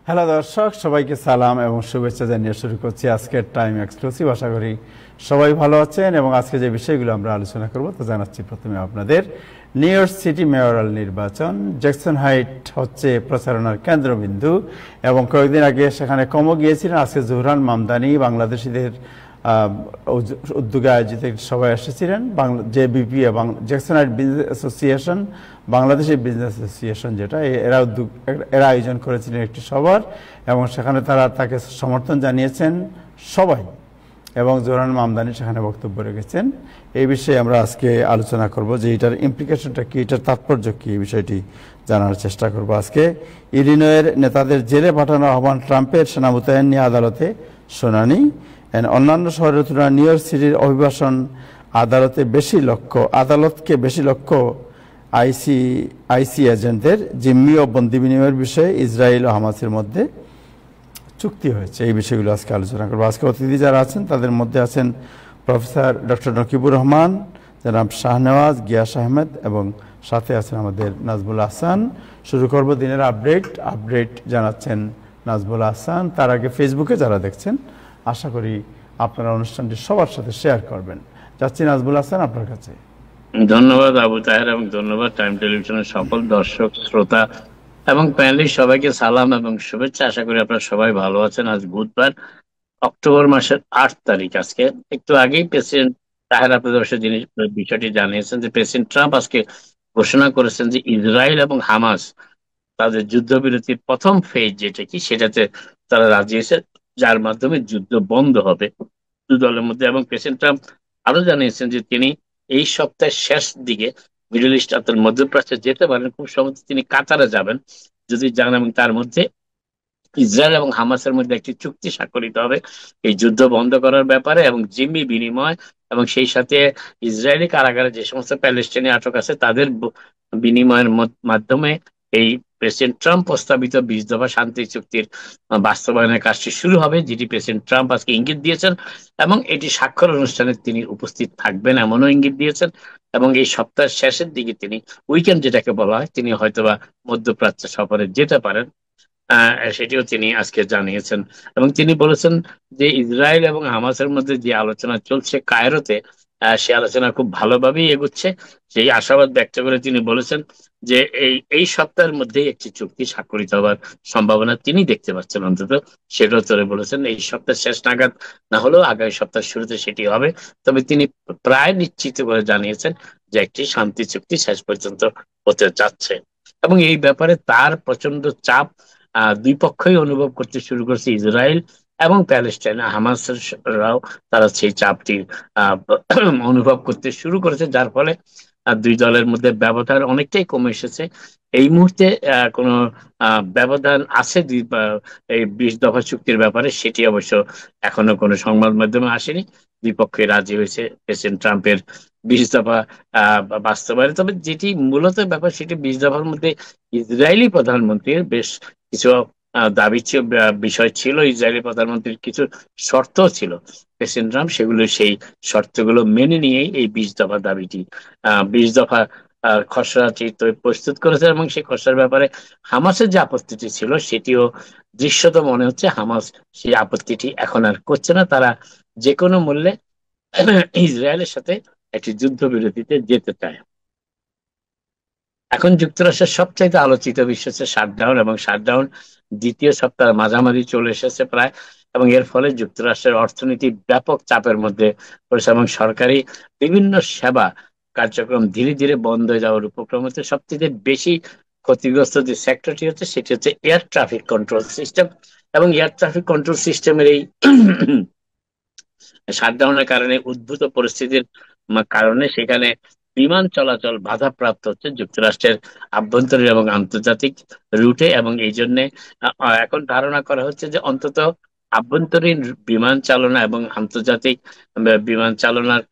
Hello দর্শক, সবাইকে সালাম এবং শুভেচ্ছা জানিয়ে শুরু করছি আজকের টাইম এক্সক্লুসিভ। আশা করি সবাই ভালো আছেন এবং আজকে যে বিষয়গুলো আমরা আলোচনা করব তা জানাচ্ছি প্রথমে আপনাদের। নিউ ইয়র্ক সিটি মেয়রাল নির্বাচন, জ্যাকসন হাইট হচ্ছে প্রচারণার কেন্দ্রবিন্দু এবং কয়েকদিন আগে সেখানে কমও গিয়েছিলেন। আজকে জোহরান মামদানি বাংলাদেশিদের উদ্যোগে আয়োজিত সবাই এসেছিলেন। জেবিপি এবং Jackson height business association, Bangladeshi business association যেটা, এরা আয়োজন করেছিলেন একটি সভার এবং সেখানে তারা তাকে সমর্থন জানিয়েছেন সবাই এবং জোহরান মামদানি সেখানে বক্তব্য রেখেছেন। এই বিষয়ে আমরা আজকে আলোচনা করব যে এটার ইমপ্লিকেশনটা কি, এটার তাৎপর্য কি, এই বিষয়টি জানার চেষ্টা করব আজকে। ইলিনয়ের নেতাদের জেলে পাঠানোর আহ্বান, ট্রাম্পের সেনা মোতায়েন নিয়ে আদালতে শুনানি। অন্যান্য শহরের তুলনায় নিউ ইয়র্ক সিটির অভিবাসন আদালতকে বেশি লক্ষ্য আইসি এজেন্টদের। জিম্মি ও বন্দি বিনিময়ের বিষয়ে ইসরায়েল ও হামাসের মধ্যে চুক্তি হয়েছে। এই বিষয়গুলো আজকে আলোচনা করবো। আজকে অতিথি যারা আছেন তাদের মধ্যে আছেন প্রফেসর ডক্টর নকিবুর রহমান, জনাব শাহনেওয়াজ, গিয়াস আহমেদ এবং সাথে আছেন আমাদের নাজবুল আহসান। শুরু করব দিনের আপডেট জানাচ্ছেন নাজবুল আহসান। তার আগে ফেসবুকে যারা দেখছেন আশা করি আপনারা অনুষ্ঠানটি সবার সাথে শেয়ার করবেন। যাচ্ছি নাজবুল আহসান, আপনার কাছে। ধন্যবাদ আবু তাহের এবং ধন্যবাদ টাইম টেলিভিশনের সকল দর্শক শ্রোতা এবং প্যানেলিস্ট সবাইকে সালাম এবং শুভেচ্ছা। আশা করি আপনারা সবাই ভালো আছেন। আজ বুধবার, অক্টোবর মাসের 8 তারিখ। আজকে একটু আগেই প্রেসিডেন্ট তাহের আপনাদের বিষয়টি জানিয়েছেন যে প্রেসিডেন্ট ট্রাম্প আজকে ঘোষণা করেছেন যে ইসরায়েল এবং হামাস তাদের যুদ্ধবিরতির প্রথম ফেজ যেটা কি সেটাতে তারা রাজি হয়েছে, যার মাধ্যমে যুদ্ধ বন্ধ হবে দু দলের মধ্যে। এবং প্রেসিডেন্ট ট্রাম্প আরো জানিয়েছেন যে তিনি এই সপ্তাহের শেষ দিকে মিডল ইস্ট অর্থাৎ মধ্যপ্রাচ্যে যেতে পারেন। খুব সম্ভবত তিনি কাতারে যাবেন যদি যান, এবং তার মধ্যে ইসরায়েল এবং হামাসের মধ্যে একটি চুক্তি স্বাক্ষরিত হবে এই যুদ্ধ বন্ধ করার ব্যাপারে এবং জিম্মি বিনিময়, এবং সেই সাথে ইসরায়েলি কারাগারে যে সমস্ত প্যালেস্টাইনি আটক আছে তাদের বিনিময়ের মাধ্যমে এই প্রেসিডেন্ট ট্রাম্প প্রস্তাবিত 20 দফা শান্তি চুক্তির বাস্তবায়নের কাজটি শুরু হবে, যেটি প্রেসিডেন্ট ট্রাম্প আজকে ইঙ্গিত দিয়েছেন। এবং এটি স্বাক্ষর অনুষ্ঠানে তিনি উপস্থিত থাকবেন এমনও ইঙ্গিত দিয়েছেন। এবং এই সপ্তাহের শেষের দিকে তিনি, উইকেন্ড যেটাকে বলা হয়, তিনি হয়তোবা মধ্যপ্রাচ্য সফরে যেতে পারেন। সেটিও তিনি আজকে জানিয়েছেন। এবং তিনি বলেছেন যে ইসরায়েল এবং হামাসের মধ্যে যে আলোচনা চলছে কায়রোতে, সে আলোচনা খুব ভালোভাবেই এগুচ্ছে। সেই আশাবাদ ব্যক্ত করে তিনি বলেছেন যে এই সপ্তাহের মধ্যেই একটি চুক্তি স্বাক্ষরিত হওয়ার সম্ভাবনা তিনি দেখতে পাচ্ছেন। অন্তত সেটাও তোরে বলেছেন এই সপ্তাহের শেষ নাগাদ না হলেও আগামী সপ্তাহের শুরুতে সেটি হবে। তবে তিনি প্রায় নিশ্চিত করে জানিয়েছেন যে একটি শান্তি চুক্তি শেষ পর্যন্ত হতে যাচ্ছে। এবং এই ব্যাপারে তার প্রচন্ড চাপ দুই পক্ষই অনুভব করতে শুরু করছে, ইসরায়েল এবং প্যালেস্টাইন। হামাসরাও তারা সেই চাপটি অনুভব করতে শুরু করেছে, যার ফলে দুই দলের মধ্যে ব্যবধান অনেকটাই কমে এসেছে। এই মুহূর্তে কোনো ব্যবধান আছে এই 20 দফা চুক্তির ব্যাপারে, সেটি অবশ্য এখনো কোনো সংবাদ মাধ্যমে আসেনি। দুই পক্ষে রাজি হয়েছে প্রেসিডেন্ট ট্রাম্পের 20 দফা বাস্তবায়নে। তবে যেটি মূলত ব্যাপার, সেটি 20 দফার মধ্যে ইসরায়েলি প্রধানমন্ত্রীর বেশ কিছু দাবি ছিল, বিষয় ছিল। ইসরায়েলি প্রধানমন্ত্রীর কিছু শর্ত ছিল। প্রেসিডেন্ট ট্রাম্প সেই শর্তগুলো মেনে নিয়েই এই 20 দফা দাবিটি 20 দফা খসড়াটি প্রস্তুত করেছেন। এবং সেই খসড়ার ব্যাপারে হামাসের যে আপত্তিটি ছিল সেটিও দৃশ্যত মনে হচ্ছে হামাস সেই আপত্তিটি এখন আর করছে না। তারা যে কোনো মূল্যে ইসরায়েলের সাথে একটি যুদ্ধবিরতিতে যেতে চায়। এখন যুক্তরাষ্ট্রের সবচাইতে আলোচিত বিষয় হচ্ছে শাটডাউন, এবং শাটডাউন দ্বিতীয় সপ্তাহের মাঝামাঝি চলে এসেছে প্রায়। এবং এর ফলে যুক্তরাষ্ট্রের অর্থনীতি ব্যাপক চাপের মধ্যে পড়েছে এবং সরকারি বিভিন্ন সেবা কার্যক্রম ধীরে ধীরে বন্ধ হয়ে যাওয়ার উপক্রম হচ্ছে। সবচেয়ে বেশি ক্ষতিগ্রস্ত যে সেক্টরটি হচ্ছে সেটি হচ্ছে এয়ার ট্রাফিক কন্ট্রোল সিস্টেম। এবং এয়ার ট্রাফিক কন্ট্রোল সিস্টেমের এই শাটডাউনের কারণে উদ্ভূত পরিস্থিতির কারণে সেখানে বিমান চলাচল বাধাপ্রাপ্ত হচ্ছে যুক্তরাষ্ট্রের আভ্যন্তরীণ এবং আন্তর্জাতিক রুটে। এবং এই জন্য এখন ধারণা করা হচ্ছে যে অন্তত আভ্যন্তরীণ বিমান চালনা এবং আন্তর্জাতিক বিমান চালনার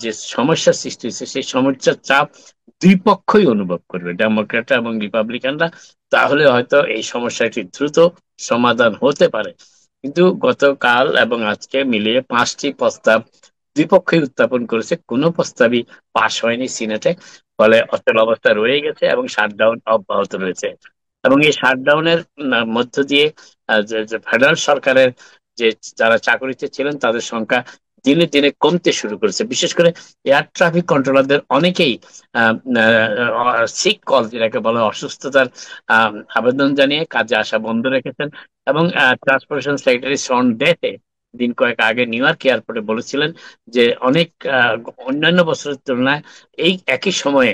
যে সমস্যার সৃষ্টি হচ্ছে সেই সমস্যার চাপ দুই পক্ষই অনুভব করবে, ডেমোক্র্যাটরা এবং রিপাবলিকানরা। তাহলে হয়তো এই সমস্যাটি দ্রুত সমাধান হতে পারে। কিন্তু গতকাল এবং আজকে মিলিয়ে 5টি প্রস্তাব দুই পক্ষই উত্থাপন করেছে, কোনো প্রস্তাবই পাশ হয়নি সিনেটে। ফলে অচল অবস্থা রয়ে গেছে এবং শাটডাউন অব্যাহত রয়েছে। এবং এই শাটডাউনের মধ্য দিয়ে যে ফেডারেল সরকারের যে যারা চাকরিতে ছিলেন তাদের সংখ্যা দিনে দিনে কমতে শুরু করেছে। বিশেষ করে এয়ার ট্রাফিক কন্ট্রোলারদের অনেকেই সিক কল, যেটাকে বলে অসুস্থতার আবেদন জানিয়ে কাজে আসা বন্ধ রেখেছেন। এবং ট্রান্সপোর্টেশন সেক্রেটারি শন ডেতে দিন কয়েক আগে নিউ ইয়র্ক এয়ারপোর্টে বলেছিলেন যে অনেক অন্যান্য বছরের তুলনায় এই একই সময়ে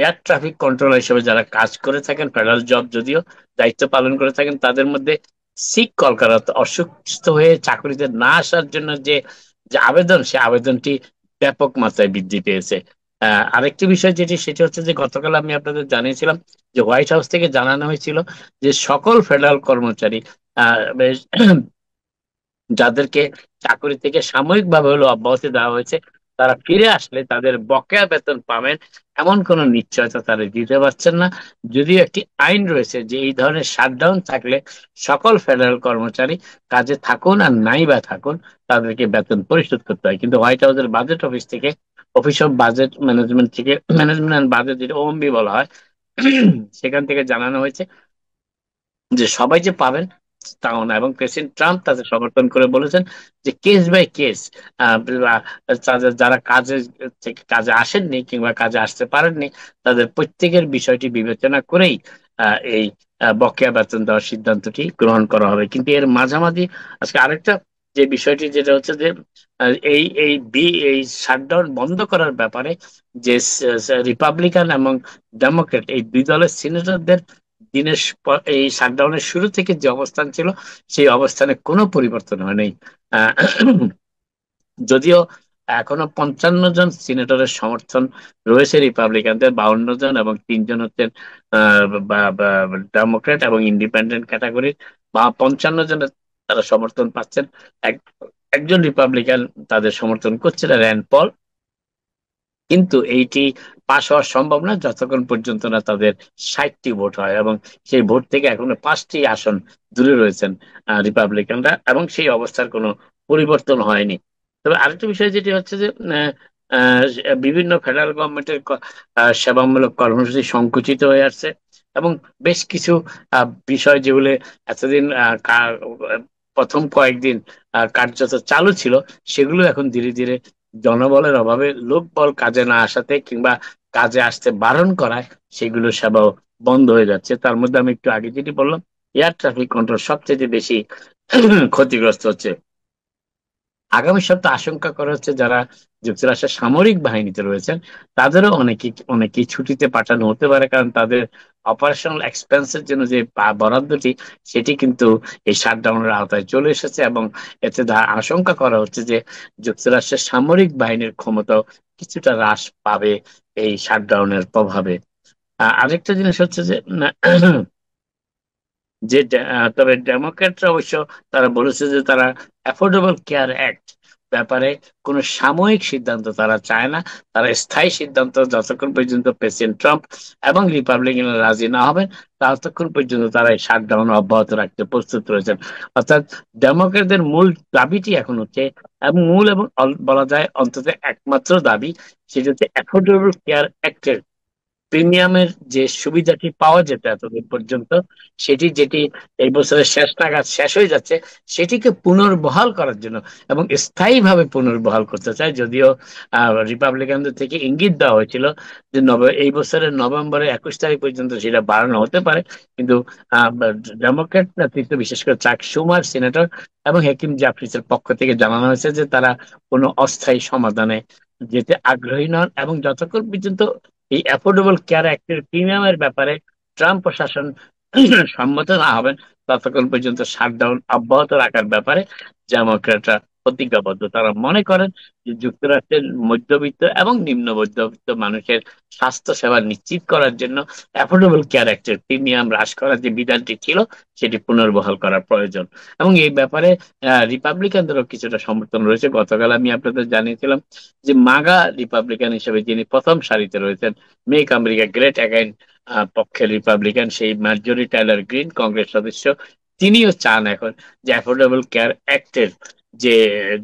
এয়ার ট্রাফিক কন্ট্রোলার হিসেবে যারা কাজ করে থাকেন, ফেডারেল জব যদিও দায়িত্ব পালন করে থাকেন, তাদের মধ্যে সিক কল করা, অসুস্থ হয়ে চাকরিতে না আসার জন্য যে যে আবেদন, সে আবেদনটি ব্যাপক মাত্রায় বৃদ্ধি পেয়েছে। আরেকটি বিষয় যেটি, সেটি হচ্ছে যে গতকাল আমি আপনাদের জানিয়েছিলাম যে হোয়াইট হাউস থেকে জানানো হয়েছিল যে সকল ফেডারেল কর্মচারী বেশ যাদেরকে চাকরি থেকে সাময়িকভাবে হলেও অব্যাহতি দেওয়া হয়েছে, তারা ফিরে আসলে তাদের বকেয়া বেতন পাবেন এমন কোনো নিশ্চয়তা তারা দিতে পারছেন না। যদিও একটি আইন রয়েছে যে এই ধরনের শাটডাউন থাকলে সকল ফেডারেল কর্মচারী কাজে থাকুন আর নাই বা থাকুন তাদেরকে বেতন পরিশোধ করতে হয়। কিন্তু হোয়াইট হাউসের বাজেট অফিস থেকে, অফিস অফ বাজেট ম্যানেজমেন্ট থেকে, ম্যানেজমেন্ট অ্যান্ড বাজেট, যেটা ওএমবি বলা হয়, সেখান থেকে জানানো হয়েছে যে সবাই যে পাবেন তাও না। এবং প্রেসিডেন্ট ট্রাম্প তাদের সমর্থন করে বলেছেন যে কেস বাই কেস যারা থেকে কাজে আসেননি কিংবা কাজে আসতে পারেননি, তাদের প্রত্যেকের বিষয়টি বিবেচনা করেই এই বকেয়া বেতন দেওয়ার সিদ্ধান্তটি গ্রহণ করা হবে। কিন্তু এর মাঝামাঝি আজকে আরেকটা যে বিষয়টি, যেটা হচ্ছে যে এই শাটডাউন বন্ধ করার ব্যাপারে যে রিপাবলিকান এবং ডেমোক্রেট এই দুই দলের সিনেটরদের এই শাটডাউনের শুরু থেকে যে অবস্থান ছিল, সেই অবস্থানে কোনো পরিবর্তন হয় নাই। আহ, যদিও এখনো 55 জন সিনেটরের সমর্থন রয়েছে রিপাবলিকানদের, 52 জন, এবং 3 জন হচ্ছেন ডেমোক্রেট এবং ইন্ডিপেন্ডেন্ট ক্যাটাগরির, বা 55 জনের তারা সমর্থন পাচ্ছেন। একজন রিপাবলিকান তাদের সমর্থন করছে, র্যান্ড পল। কিন্তু এইটি পাশ হওয়া সম্ভব না যতক্ষণ পর্যন্ত না তাদের 60টি ভোট হয়, এবং সেই ভোট থেকে এখনো 5টি আসন দূরে রয়েছেন রিপাবলিকানরা, এবং সেই অবস্থার কোনো পরিবর্তন হয়নি। তবে আরেকটা বিষয় যেটি হচ্ছে যে আহ, আহ, বিভিন্ন ফেডারেল গভর্নমেন্টের সেবামূলক কর্মসূচি সংকুচিত হয়ে আসছে, এবং বেশ কিছু বিষয় যেগুলো এতদিন প্রথম কয়েকদিন কার্যত চালু ছিল, সেগুলো এখন ধীরে ধীরে জনবলের অভাবে, লোকবল কাজে না আসাতে কিংবা কাজে আসতে বারণ করায় সেগুলো সেবাও বন্ধ হয়ে যাচ্ছে। তার মধ্যে আমি একটু আগে যেটি বললাম, এয়ার ট্রাফিক কন্ট্রোল সবচেয়ে বেশি ক্ষতিগ্রস্ত হচ্ছে। আগামী সপ্তাহে আশঙ্কা করা হচ্ছে যারা যুক্তরাষ্ট্রের সামরিক বাহিনীতে রয়েছেন তাদেরও অনেকেই ছুটিতে পাঠানো হতে পারে, কারণ তাদের অপারেশনাল এক্সপেন্সের জন্য যে বরাদ্দটি, সেটি কিন্তু এই শাটডাউনের আওতায় চলে এসেছে। এবং এতে আশঙ্কা করা হচ্ছে যে যুক্তরাষ্ট্রের সামরিক বাহিনীর ক্ষমতাও কিছুটা হ্রাস পাবে এই শাটডাউনের প্রভাবে। আরেকটা জিনিস হচ্ছে যে তবে ডেমোক্র্যাটরা অবশ্য তারা বলেছে যে তারা অ্যাফোর্ডেবল কেয়ার অ্যাক্ট ব্যাপারে কোনো সাময়িক সিদ্ধান্ত তারা চায় না। তারা স্থায়ী সিদ্ধান্ত, যতক্ষণ পর্যন্ত প্রেসিডেন্ট ট্রাম্প এবং রিপাবলিকানরা রাজি না হবেন ততক্ষণ পর্যন্ত তারা এই শাটডাউন অব্যাহত রাখতে প্রস্তুত রয়েছেন। অর্থাৎ ডেমোক্র্যাটদের মূল দাবিটি এখন হচ্ছে, এবং মূল এবং বলা যায় অন্তত একমাত্র দাবি, সেটা হচ্ছে অ্যাফোর্ডেবল কেয়ার অ্যাক্টের প্রিমিয়ামের যে সুবিধাটি পাওয়া যেত এতদিন পর্যন্ত, সেটি যেটি এই বছরের শেষ নাগাদ শেষ হয়ে যাচ্ছে, সেটিকে পুনর্বহাল করার জন্য এবং স্থায়ীভাবে পুনর্বহাল করতে চায়। যদিও রিপাবলিকানদের থেকে ইঙ্গিত দেওয়া হয়েছিল যে এই বছরের নভেম্বরের 21 তারিখ পর্যন্ত সেটা বাড়ানো হতে পারে, কিন্তু ডেমোক্রেট নেতৃত্ব, বিশেষ করে চাক শুমার সিনেটর এবং হেকিম জাফরিসের পক্ষ থেকে জানানো হয়েছে যে তারা কোনো অস্থায়ী সমাধানে যেতে আগ্রহী নন, এবং যতক্ষণ পর্যন্ত এই অ্যাফোর্ডেবল কেয়ার অ্যাক্টের প্রিমিয়ামের ব্যাপারে ট্রাম্প প্রশাসন সম্মত না হবেন ততক্ষণ পর্যন্ত শাটডাউন অব্যাহত রাখার ব্যাপারে ডেমোক্রেটরা প্রতিজ্ঞাবদ্ধ। তারা মনে করেন যে যুক্তরাষ্ট্রের মধ্যবিত্ত এবং নিম্ন মধ্যবিত্ত মানুষের স্বাস্থ্য সেবা নিশ্চিত করার জন্য অ্যাফোর্ডেবল কেয়ার অ্যাক্টের প্রিমিয়াম হ্রাস করার যে বিধানটি ছিল, সেটি পুনর্বহাল করা প্রয়োজন। এবং এই ব্যাপারে রিপাবলিকানদেরও কিছুটা সমর্থন রয়েছে। গতকাল আমি আপনাদের জানিয়েছিলাম যে মাগা রিপাবলিকান হিসেবে যিনি প্রথম সারিতে রয়েছেন, মেক আমেরিকা গ্রেট অ্যাগাইন পক্ষের রিপাবলিকান, সেই মার্জরি টাইলার গ্রিন, কংগ্রেস সদস্য, তিনিও চান এখন যে অ্যাফোর্ডেবল কেয়ার অ্যাক্টের যে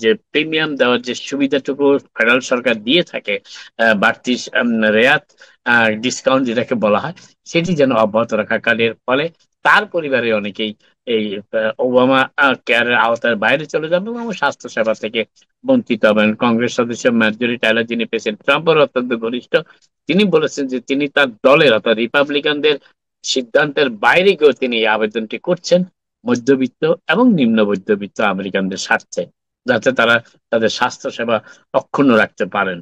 যে প্রিমিয়াম দেওয়ার যে সুবিধাটুকু ফেডারেল সরকার দিয়ে থাকে, বাড়তি রেয়াত ডিসকাউন্ট যেটাকে বলা হয়, সেটি যেন অব্যাহত রাখা। কারণের ফলে তার পরিবারের অনেকেই এই ওবামা কেয়ারের আওতার বাইরে চলে যাবে এবং স্বাস্থ্য সেবা থেকে বঞ্চিত হবেন। কংগ্রেস সদস্য ম্যার্জরি টাইলার, যিনি প্রেসিডেন্ট ট্রাম্পের অত্যন্ত ঘনিষ্ঠ, তিনি বলেছেন যে তিনি তার দলের অর্থাৎ রিপাবলিকানদের সিদ্ধান্তের বাইরে গিয়েও তিনি এই আবেদনটি করছেন মধ্যবিত্ত এবং নিম্ন মধ্যবিত্ত আমেরিকানদের স্বার্থে, যাতে তারা তাদের স্বাস্থ্য সেবা অক্ষুণ্ণ রাখতে পারেন।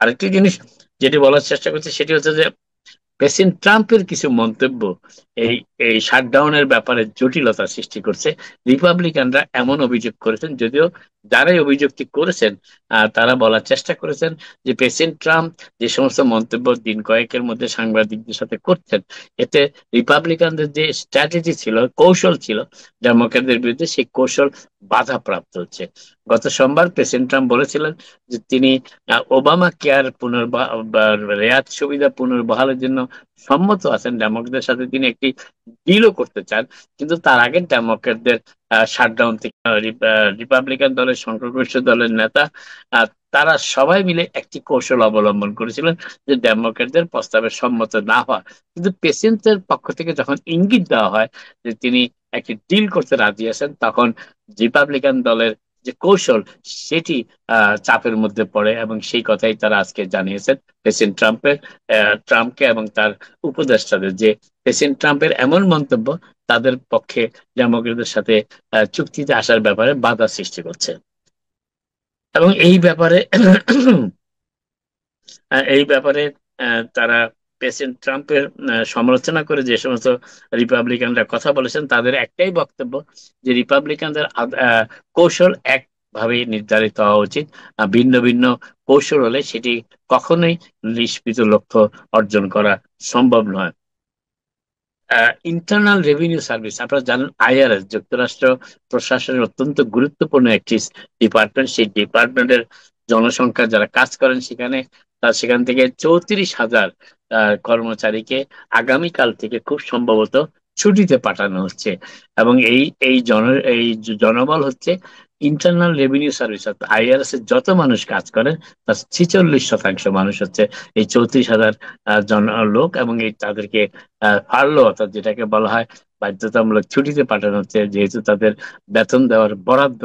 আরেকটি জিনিস যেটি বলার চেষ্টা করছি সেটি হচ্ছে যে প্রেসিডেন্ট ট্রাম্পের কিছু মন্তব্য এই এই শাটডাউনের ব্যাপারে জটিলতা সৃষ্টি করছে। রিপাবলিকানরা এমন অভিযোগ করেছেন, যদিও যারাই অভিযোগটি করেছেন তারা বলার চেষ্টা করেছেন যে প্রেসিডেন্ট ট্রাম্প যে সমস্ত মন্তব্য দিন কয়েকের মধ্যে সাংবাদিকদের সাথে করছেন, এতে রিপাবলিকানদের যে স্ট্র্যাটেজি ছিল, কৌশল ছিল ডেমোক্র্যাটদের বিরুদ্ধে, সেই কৌশল বাধাপ্রাপ্ত হচ্ছে। গত সোমবার প্রেসিডেন্ট ট্রাম্প বলেছিলেন যে তিনি ওবামা কেয়ার রেয়াত সুবিধা পুনর্বহালের জন্য সম্মত আছেন, ডেমোক্রেটদের সাথে তিনি একটি ডিলও করতে চান। কিন্তু তার আগে ডেমোক্রেটদের শাটডাউন থেকে রিপাবলিকান দলের সংখ্যাগরিষ্ঠ দলের নেতা তারা সবাই মিলে একটি কৌশল অবলম্বন করেছিলেন যে ডেমোক্রেটদের প্রস্তাবে সম্মত না হওয়া। কিন্তু প্রেসিডেন্টের পক্ষ থেকে যখন ইঙ্গিত দেওয়া হয় যে তিনি একটি ডিল করতে রাজি আছেন, তখন রিপাবলিকান দলের যে কৌশল সেটি চাপের মধ্যে পড়ে, এবং সেই কথাই তারা আজকে জানিয়েছেন প্রেসিডেন্ট ট্রাম্পকে এবং তার উপদেষ্টাদের, যে প্রেসিডেন্ট ট্রাম্পের এমন মন্তব্য তাদের পক্ষে ডেমোক্রেটদের সাথে চুক্তিতে আসার ব্যাপারে বাধা সৃষ্টি করছে। এবং এই ব্যাপারে তারা প্রেসিডেন্ট ট্রাম্পের সমালোচনা করে যে সমস্ত রিপাবলিকানরা কথা বলেছেন, তাদের একটাই বক্তব্য যে রিপাবলিকানদের কৌশল একভাবে নির্ধারিত হওয়া উচিত। ভিন্ন ভিন্ন কৌশল হলে সেটি কখনোই নিষ্পিত লক্ষ্য অর্জন করা সম্ভব নয়। ইন্টারনাল রেভিনিউ সার্ভিস, আপনারা জানেন আইআরএস যুক্তরাষ্ট্র প্রশাসনের অত্যন্ত গুরুত্বপূর্ণ একটি ডিপার্টমেন্ট। সেই ডিপার্টমেন্টের জনসংখ্যা যারা কাজ করেন সেখান থেকে 34,000 কর্মচারীকে আগামীকাল থেকে খুব সম্ভবত ছুটিতে পাঠানো হচ্ছে। এবং এই জনবল হচ্ছে ইন্টারনাল রেভিনিউ সার্ভিস, অর্থাৎ আইআরএস এর যত মানুষ কাজ করেন তার 46% মানুষ হচ্ছে এই 34,000 জন লোক। এবং তাদেরকে ফার্লো অর্থাৎ যেটাকে বলা হয় বাধ্যতামূলক ছুটিতে পাঠানো হচ্ছে, যেহেতু তাদের বেতন দেওয়ার বরাদ্দ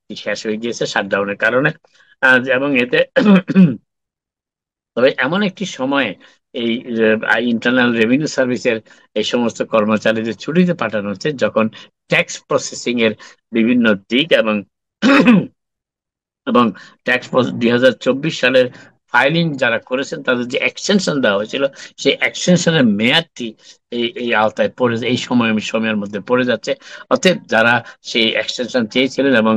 শেষ হয়ে গিয়েছে শাটডাউনের কারণে। এবং এতে তবে এমন একটি সময়ে এই ইন্টারনাল রেভিনিউ সার্ভিসের এই সমস্ত কর্মচারীদের ছুটিতে পাঠানো হচ্ছে যখন ট্যাক্স প্রসেসিং এর বিভিন্ন দিক এবং এবং ট্যাক্স 2024 সালের ফাইলিং যারা করেছেন তাদের যে এক্সটেনশন দেওয়া হয়েছিল, সেই এক্সটেনশনের মেয়াদটি এই আওতায় এই সময়ের মধ্যে পড়ে যাচ্ছে। অতএব যারা সেই এক্সটেনশন চেয়েছিলেন এবং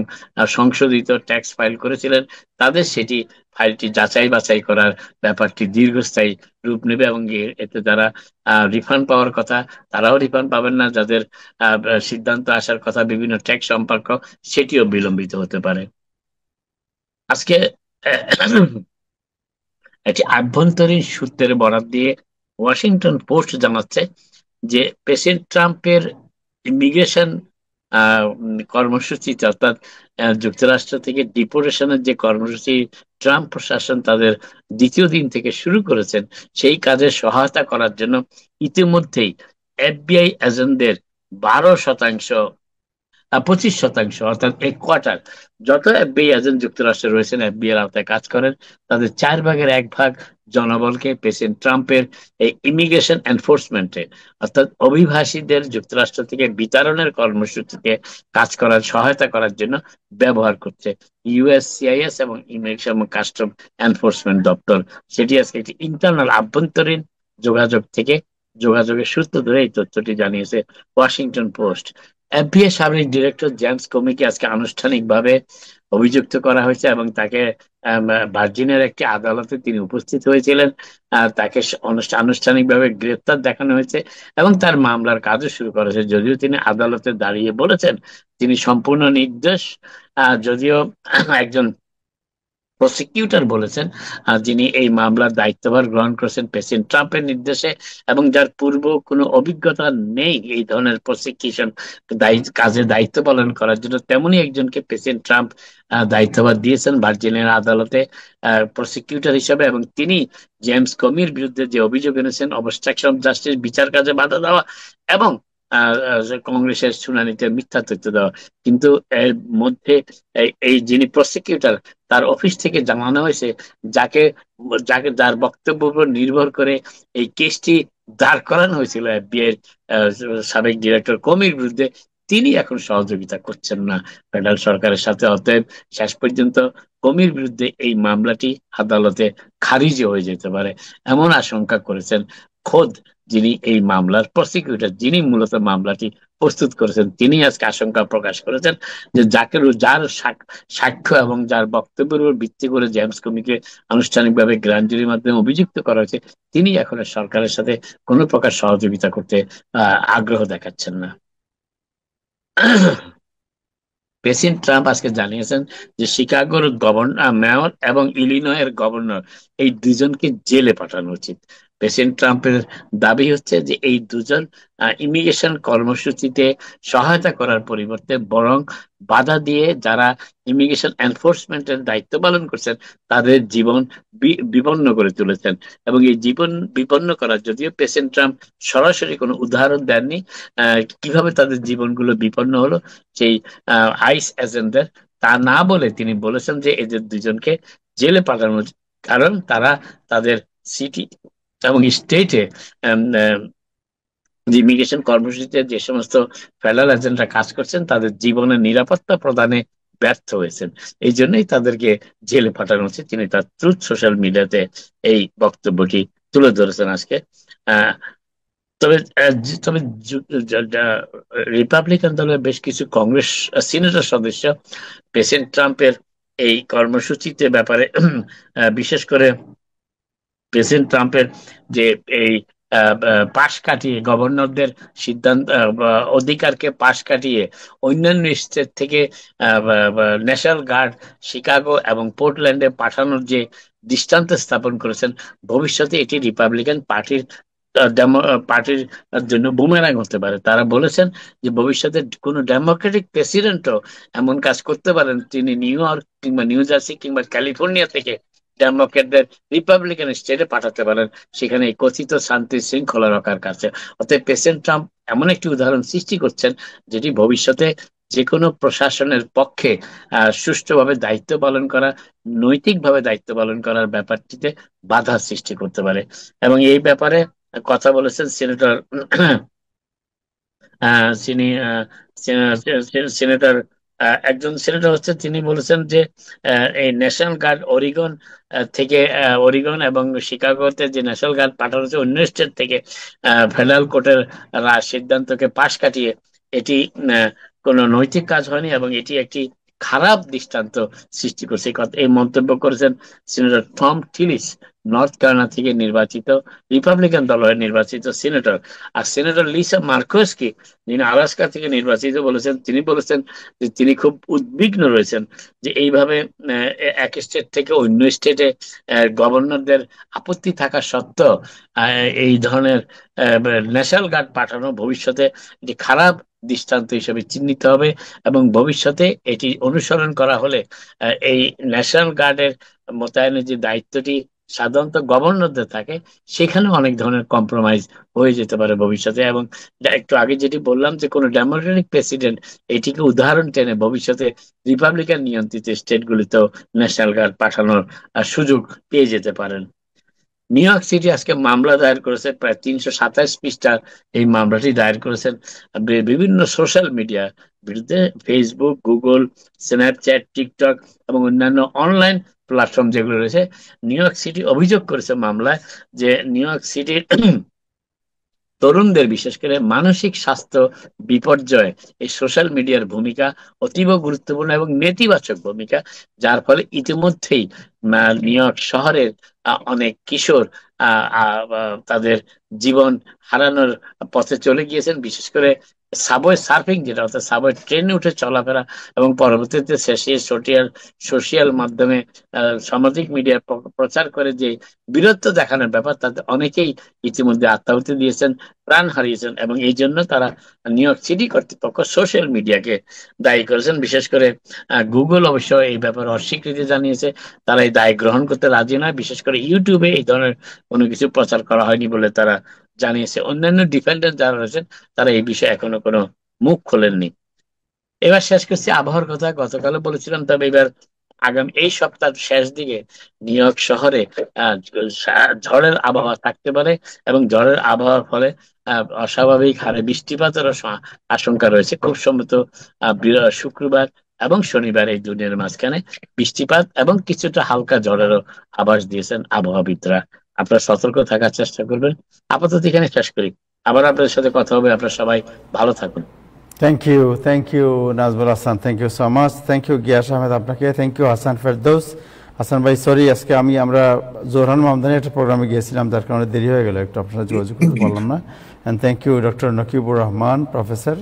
সংশোধিত ট্যাক্স ফাইল করেছিলেন, তাদের ফাইলটি যাচাই বাছাই করার ব্যাপারটি দীর্ঘস্থায়ী রূপ নেবে, এবং এতে যারা রিফান্ড পাওয়ার কথা তারাও রিফান্ড পাবেন না, যাদের সিদ্ধান্ত আসার কথা বিভিন্ন ট্যাক্স সম্পর্ক সেটিও বিলম্বিত হতে পারে। আজকে একটি আভ্যন্তরীণ সূত্রের বরাত দিয়ে ওয়াশিংটন পোস্ট জানাচ্ছে যে প্রেসিডেন্ট ট্রাম্পের ইমিগ্রেশন কর্মসূচি, অর্থাৎ যুক্তরাষ্ট্র থেকে ডিপোর্টেশনের যে কর্মসূচি ট্রাম্প প্রশাসন তাদের দ্বিতীয় দিন থেকে শুরু করেছেন, সেই কাজে সহায়তা করার জন্য ইতিমধ্যেই এফবিআই এজেন্টদের 25% অর্থাৎ এক কোয়ার্টার, যত এফবিআই এজেন্ট যুক্তরাষ্ট্রে রয়েছেন এফবিআই এর আওতায় কাজ করেন, তাদের 1/4 জনবলকে প্রেসিডেন্ট ট্রাম্পের এই ইমিগ্রেশন এনফোর্সমেন্টে অর্থাৎ অভিবাসীদের যুক্তরাষ্ট্র থেকে বিতাড়নের কর্মসূচিতে কাজ করার সহায়তা করার জন্য ব্যবহার করছে ইউএসসিআইএস এবং ইমিগ্রেশন এবং কাস্টম এনফোর্সমেন্ট দপ্তর। সেটি আজকে একটি ইন্টারনাল আভ্যন্তরীণ যোগাযোগের সূত্র ধরে এই তথ্যটি জানিয়েছে ওয়াশিংটন পোস্ট। এফবিআই সাবেক ডিরেক্টর জেমস কমিকে আজকে আনুষ্ঠানিকভাবে অভিযুক্ত করা হয়েছে এবং তাকে ভার্জিনিয়ার একটি আদালতে তিনি উপস্থিত হয়েছিলেন। তাকে আনুষ্ঠানিকভাবে গ্রেপ্তার দেখানো হয়েছে এবং তার মামলার কাজও শুরু করেছে, যদিও তিনি আদালতে দাঁড়িয়ে বলেছেন তিনি সম্পূর্ণ নির্দোষ। যদিও একজন প্রসিকিউটর বলেছেন, যিনি এই মামলার দায়িত্বভার গ্রহণ করেছেন প্রেসিডেন্ট ট্রাম্পের নির্দেশে, এবং যার পূর্ব কোনো অভিজ্ঞতা নেই এই ধরনের প্রসিকিউশন কাজে দায়িত্ব পালন করার জন্য, তেমনি একজনকে প্রেসিডেন্ট ট্রাম্প দায়িত্বভার দিয়েছেন ভার্জিনিয়ার আদালতে প্রসিকিউটর হিসেবে। এবং তিনি জেমস কমির বিরুদ্ধে যে অভিযোগ এনেছেন, অবস্ট্রাকশন অফ জাস্টিস, বিচার কাজে বাধা দেওয়া, এবং কংগ্রেসের শুনানিতে মিথ্যা তথ্য দেওয়া। কিন্তু এর মধ্যে এই যিনি প্রসিকিউটর, তার অফিস থেকে জানানো হয়েছে যাকে যাকে যার বক্তব্যের উপর নির্ভর করে এই কেসটি দাঁড় করানো হয়েছিল এফবিআই এর সাবেক ডিরেক্টর কমির বিরুদ্ধে, তিনি এখন সহযোগিতা করছেন না ফেডারেল সরকারের সাথে। অতএব শেষ পর্যন্ত কমির বিরুদ্ধে এই মামলাটি আদালতে খারিজ হয়ে যেতে পারে, এমন আশঙ্কা করেছেন খোদ যিনি এই মামলার প্রসিকিউটর, যিনি মূলত মামলাটি প্রস্তুত করেছেন। তিনি আজকে আশঙ্কা প্রকাশ করেছেন যে যার সাক্ষ্য এবং যার বক্তব্যের উপর ভিত্তি করে জেমস কমিকে আনুষ্ঠানিকভাবে গ্র্যান্ড জুরির মাধ্যমে অভিযুক্ত করা হয়েছে, তিনি এখন সরকারের সাথে কোনো প্রকার সহযোগিতা করতে আগ্রহ দেখাচ্ছেন না। প্রেসিডেন্ট ট্রাম্প আজকে জানিয়েছেন যে শিকাগোর মেয়র এবং ইলিনয়ের গভর্নর, এই দুজনকে জেলে পাঠানো উচিত। প্রেসিডেন্ট ট্রাম্পের দাবি হচ্ছে যে এই দুজন ইমিগ্রেশন কর্মসূচিতে সহায়তা করার পরিবর্তে বরং বাধা দিয়ে যারা ইমিগ্রেশন এনফোর্সমেন্টের দায়িত্ব পালন করছেন তাদের জীবন বিপন্ন করে তুলেছেন। এবং এই জীবন বিপন্ন করার, যদিও প্রেসিডেন্ট ট্রাম্প সরাসরি কোনো উদাহরণ দেননি কিভাবে তাদের জীবনগুলো বিপন্ন হলো সেই আইস এজেন্টদের, তা না বলে তিনি বলেছেন যে এদের দুজনকে জেলে পাঠানো, কারণ তারা তাদের সিটি এবং স্টেটে যে ইমিগ্রেশন কর্মসূচিতে যে সমস্ত ফেডারেল এজেন্টরা কাজ করছেন তাদের জীবনের নিরাপত্তা প্রদানে ব্যর্থ হয়েছেন, এই জন্যই তাদেরকে জেলে পাঠানো উচিত। তিনি তার ট্রুথ সোশ্যাল মিডিয়াতে এই বক্তব্যটি তুলে ধরেছেন আজকে। তবে তবে রিপাবলিকান দলের বেশ কিছু কংগ্রেস সিনেটর সদস্য প্রেসিডেন্ট ট্রাম্পের এই কর্মসূচিতে ব্যাপারে বিশেষ করে প্রেসিডেন্ট ট্রাম্পের যে এই পাশ কাটিয়ে গভর্নরদের সিদ্ধান্ত অধিকারকে পাশ কাটিয়ে অন্যান্য স্টেট থেকে ন্যাশনাল গার্ড শিকাগো এবং পোর্টল্যান্ডে পাঠানোর যে দৃষ্টান্ত স্থাপন করেছেন, ভবিষ্যতে এটি রিপাবলিকান পার্টির জন্য বুমেরাং হতে পারে। তারা বলেছেন যে ভবিষ্যতে কোনো ডেমোক্রেটিক প্রেসিডেন্টও এমন কাজ করতে পারেন, তিনি নিউ ইয়র্ক কিংবা নিউ জার্সি কিংবা ক্যালিফোর্নিয়া থেকে ডেমোক্রেটদের রিপাবলিকান স্টেটে পাঠাতে পারেন, সেখানে এই কথিত শান্তি শৃঙ্খলা রক্ষার কাছে। অতএব প্রেসিডেন্ট ট্রাম্প এমন একটি উদাহরণ সৃষ্টি করছেন যেটি ভবিষ্যতে যে কোনো প্রশাসনের পক্ষে সুষ্ঠুভাবে দায়িত্ব পালন করা, নৈতিকভাবে দায়িত্ব পালন করার ব্যাপারটিতে বাধা সৃষ্টি করতে পারে। এবং এই ব্যাপারে কথা বলেছেন সিনেটর তিনি সিনেটর একজন সিনেটর হচ্ছে, তিনি বলেছেন যে এই ন্যাশনাল গার্ড অরিগন এবং শিকাগোতে যে ন্যাশনাল গার্ড পাঠানো হচ্ছে অন্য স্টেট থেকে ফেডারেল কোর্টের সিদ্ধান্তকে পাশ কাটিয়ে, এটি কোনো নৈতিক কাজ হয়নি এবং এটি একটি খারাপ দৃষ্টান্ত সৃষ্টি করছে। এই মন্তব্য করেছেন সিনেটর টম টিলিস, নর্থ ক্যারোলিনা থেকে নির্বাচিত রিপাবলিকান দল হয়ে নির্বাচিত সিনেটর। আর সিনেটর লিসা মার্কোসকি, যিনি আলাস্কা থেকে নির্বাচিত, তিনি বলেছেন যে তিনি খুব উদ্বিগ্ন রয়েছেন যে এইভাবে এক স্টেট থেকে অন্য স্টেটে গভর্নরদের আপত্তি থাকা সত্ত্বেও এই ধরনের ন্যাশনাল গার্ড পাঠানো ভবিষ্যতে একটি খারাপ দৃষ্টান্ত হিসেবে চিহ্নিত হবে। এবং ভবিষ্যতে এটি অনুসরণ করা হলে এই ন্যাশনাল গার্ডের মোতায়েনের যে দায়িত্বটি সাধারণত গভর্নরদের থাকে, সেখানে অনেক ধরনের কম্প্রোমাইজ হয়ে যেতে পারে ভবিষ্যতে। এবং একটু আগে যেটি বললাম যে কোনো ডেমোক্রেটিক প্রেসিডেন্ট এটিকে উদাহরণ টেনে ভবিষ্যতে রিপাবলিকান নিয়ন্ত্রিত স্টেটগুলিতেও ন্যাশনাল গার্ড পাঠানোর সুযোগ পেয়ে যেতে পারেন। নিউ ইয়র্ক সিটি আজকে মামলা দায়ের করেছে, প্রায় 327 পৃষ্ঠার এই মামলাটি দায়ের করেছেন বিভিন্ন সোশ্যাল মিডিয়ার বিরুদ্ধে, ফেসবুক, গুগল, স্ন্যাপচ্যাট, টিকটক এবং অন্যান্য অনলাইন প্ল্যাটফর্ম যেগুলো রয়েছে। নিউ ইয়র্ক সিটি অভিযোগ করেছে মামলায় যে নিউ ইয়র্ক সিটির তরুণদের, বিশেষ করে মানসিক স্বাস্থ্য বিপর্যয় এই সোশ্যাল মিডিয়ার ভূমিকা অতীব গুরুত্বপূর্ণ এবং নেতিবাচক ভূমিকা, যার ফলে ইতিমধ্যেই নিউ ইয়র্ক শহরের অনেক কিশোর তাদের জীবন হারানোর পথে চলে গিয়েছেন। বিশেষ করে সাবওয়ে সার্ফিং, যেটা অর্থাৎ সাবওয়ে ট্রেনে উঠে চলাফেরা, এবং পরবর্তীতে শেষে সোশিয়াল সোশিয়াল মাধ্যমে সামাজিক মিডিয়া প্রচার করে যে বীরত্ব দেখানোর ব্যাপার, তাতে অনেকেই ইতিমধ্যে আত্মাহুতি দিয়েছেন, প্রাণ হারিয়েছেন, এবং এই জন্য তারা নিউ ইয়র্ক সিটি কর্তৃপক্ষ সোশ্যাল মিডিয়াকে দায়ী করেছেন। বিশেষ করে গুগল অবশ্য এই ব্যাপারে অস্বীকৃতি জানিয়েছে, তারা এই দায় গ্রহণ করতে রাজি নয়। বিশেষ করে ইউটিউবে এই ধরনের কোনো কিছু প্রচার করা হয়নি বলে তারা জানিয়েছে। অন্যান্য ডিফেন্ডার যারা রয়েছেন তারা এই বিষয়ে এখনো কোনো মুখ খোলেননি। এবার শেষ করছি আবহাওয়ার কথা, গতকালও বলেছিলাম, তবে এবার আগামী এই সপ্তাহের শেষ দিকে নিউ ইয়র্ক শহরে আহ, ঝড়ের আবহাওয়া থাকতে পারে, এবং ঝড়ের আবহাওয়ার ফলে অস্বাভাবিক হারে বৃষ্টিপাতেরও আশঙ্কা রয়েছে। খুব সম্ভবত শুক্রবার এবং শনিবার এই দুদিনের মাঝখানে বৃষ্টিপাত এবং কিছুটা হালকা ঝড়েরও আভাস দিয়েছেন আবহাওয়াবিদরা। আপনারা সতর্ক থাকার চেষ্টা করবেন। আপাতত এখানে শেষ করি, আবার আপনাদের সাথে কথা হবে। আপনারা সবাই ভালো থাকুন। Thank you Nazbul Hasan, thank you so much, thank you Gias Ahmed আপনাকে, থ্যাংক ইউ হাসান ফেরদৌস। হাসান ভাই সরি, আজকে আমরা জোহরান মামদানি একটা প্রোগ্রামে গিয়েছিলাম, যার কারণে দেরি হয়ে গেল, একটু আপনার সাথে যোগাযোগ করতে পারলাম না। And thank you doctor Nakibur Rahman professor,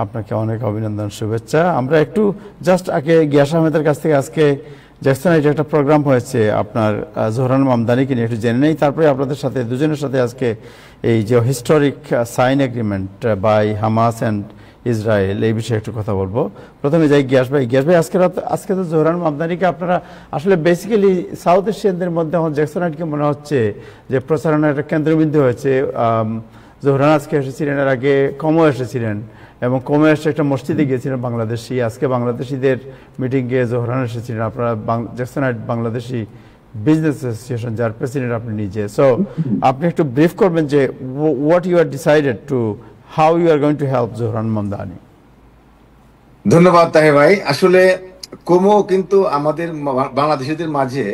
আপনাকে অনেক অভিনন্দন, শুভেচ্ছা। আমরা একটু জাস্ট আগে গিয়াস আহমেদের কাছ থেকে আজকে জ্যাকসন এই যে একটা প্রোগ্রাম হয়েছে আপনার জোহরান মামদানিকে নিয়ে একটু জেনে নেই, তারপরে আপনাদের সাথে দুজনের সাথে আজকে এই যে historic sign agreement by Hamas and Israel, এই বিষয়ে একটু কথা বলবো। প্রথমে যাই গিয়াস ভাই। আজকে তো জোহরান মামদানিকে আপনারা আসলে বেসিক্যালি সাউথ এশিয়ানদের মধ্যে এখন জ্যাকসনাইটকে মনে হচ্ছে যে প্রচারণার একটা কেন্দ্রবিন্দু হয়েছে। জোহরান আজকে এসেছিলেন, এর আগে কমও এসেছিলেন, এবং কমে এসে একটা মসজিদে গিয়েছিলেন বাংলাদেশি। আজকে বাংলাদেশিদের মিটিংয়ে জোহরান এসেছিলেন। আপনারা জ্যাকসনাইট বাংলাদেশি বিজনেস অ্যাসোসিয়েশন, যার প্রেসিডেন্ট আপনি নিজে। সো আপনি একটু ব্রিফ করবেন যে what you are decided to, how you are going to help Zohran Mamdani? ধন্যবাদ তাহে ভাই। আসলে কোমো কিন্তু আমাদের বাংলাদেশিদের মাঝে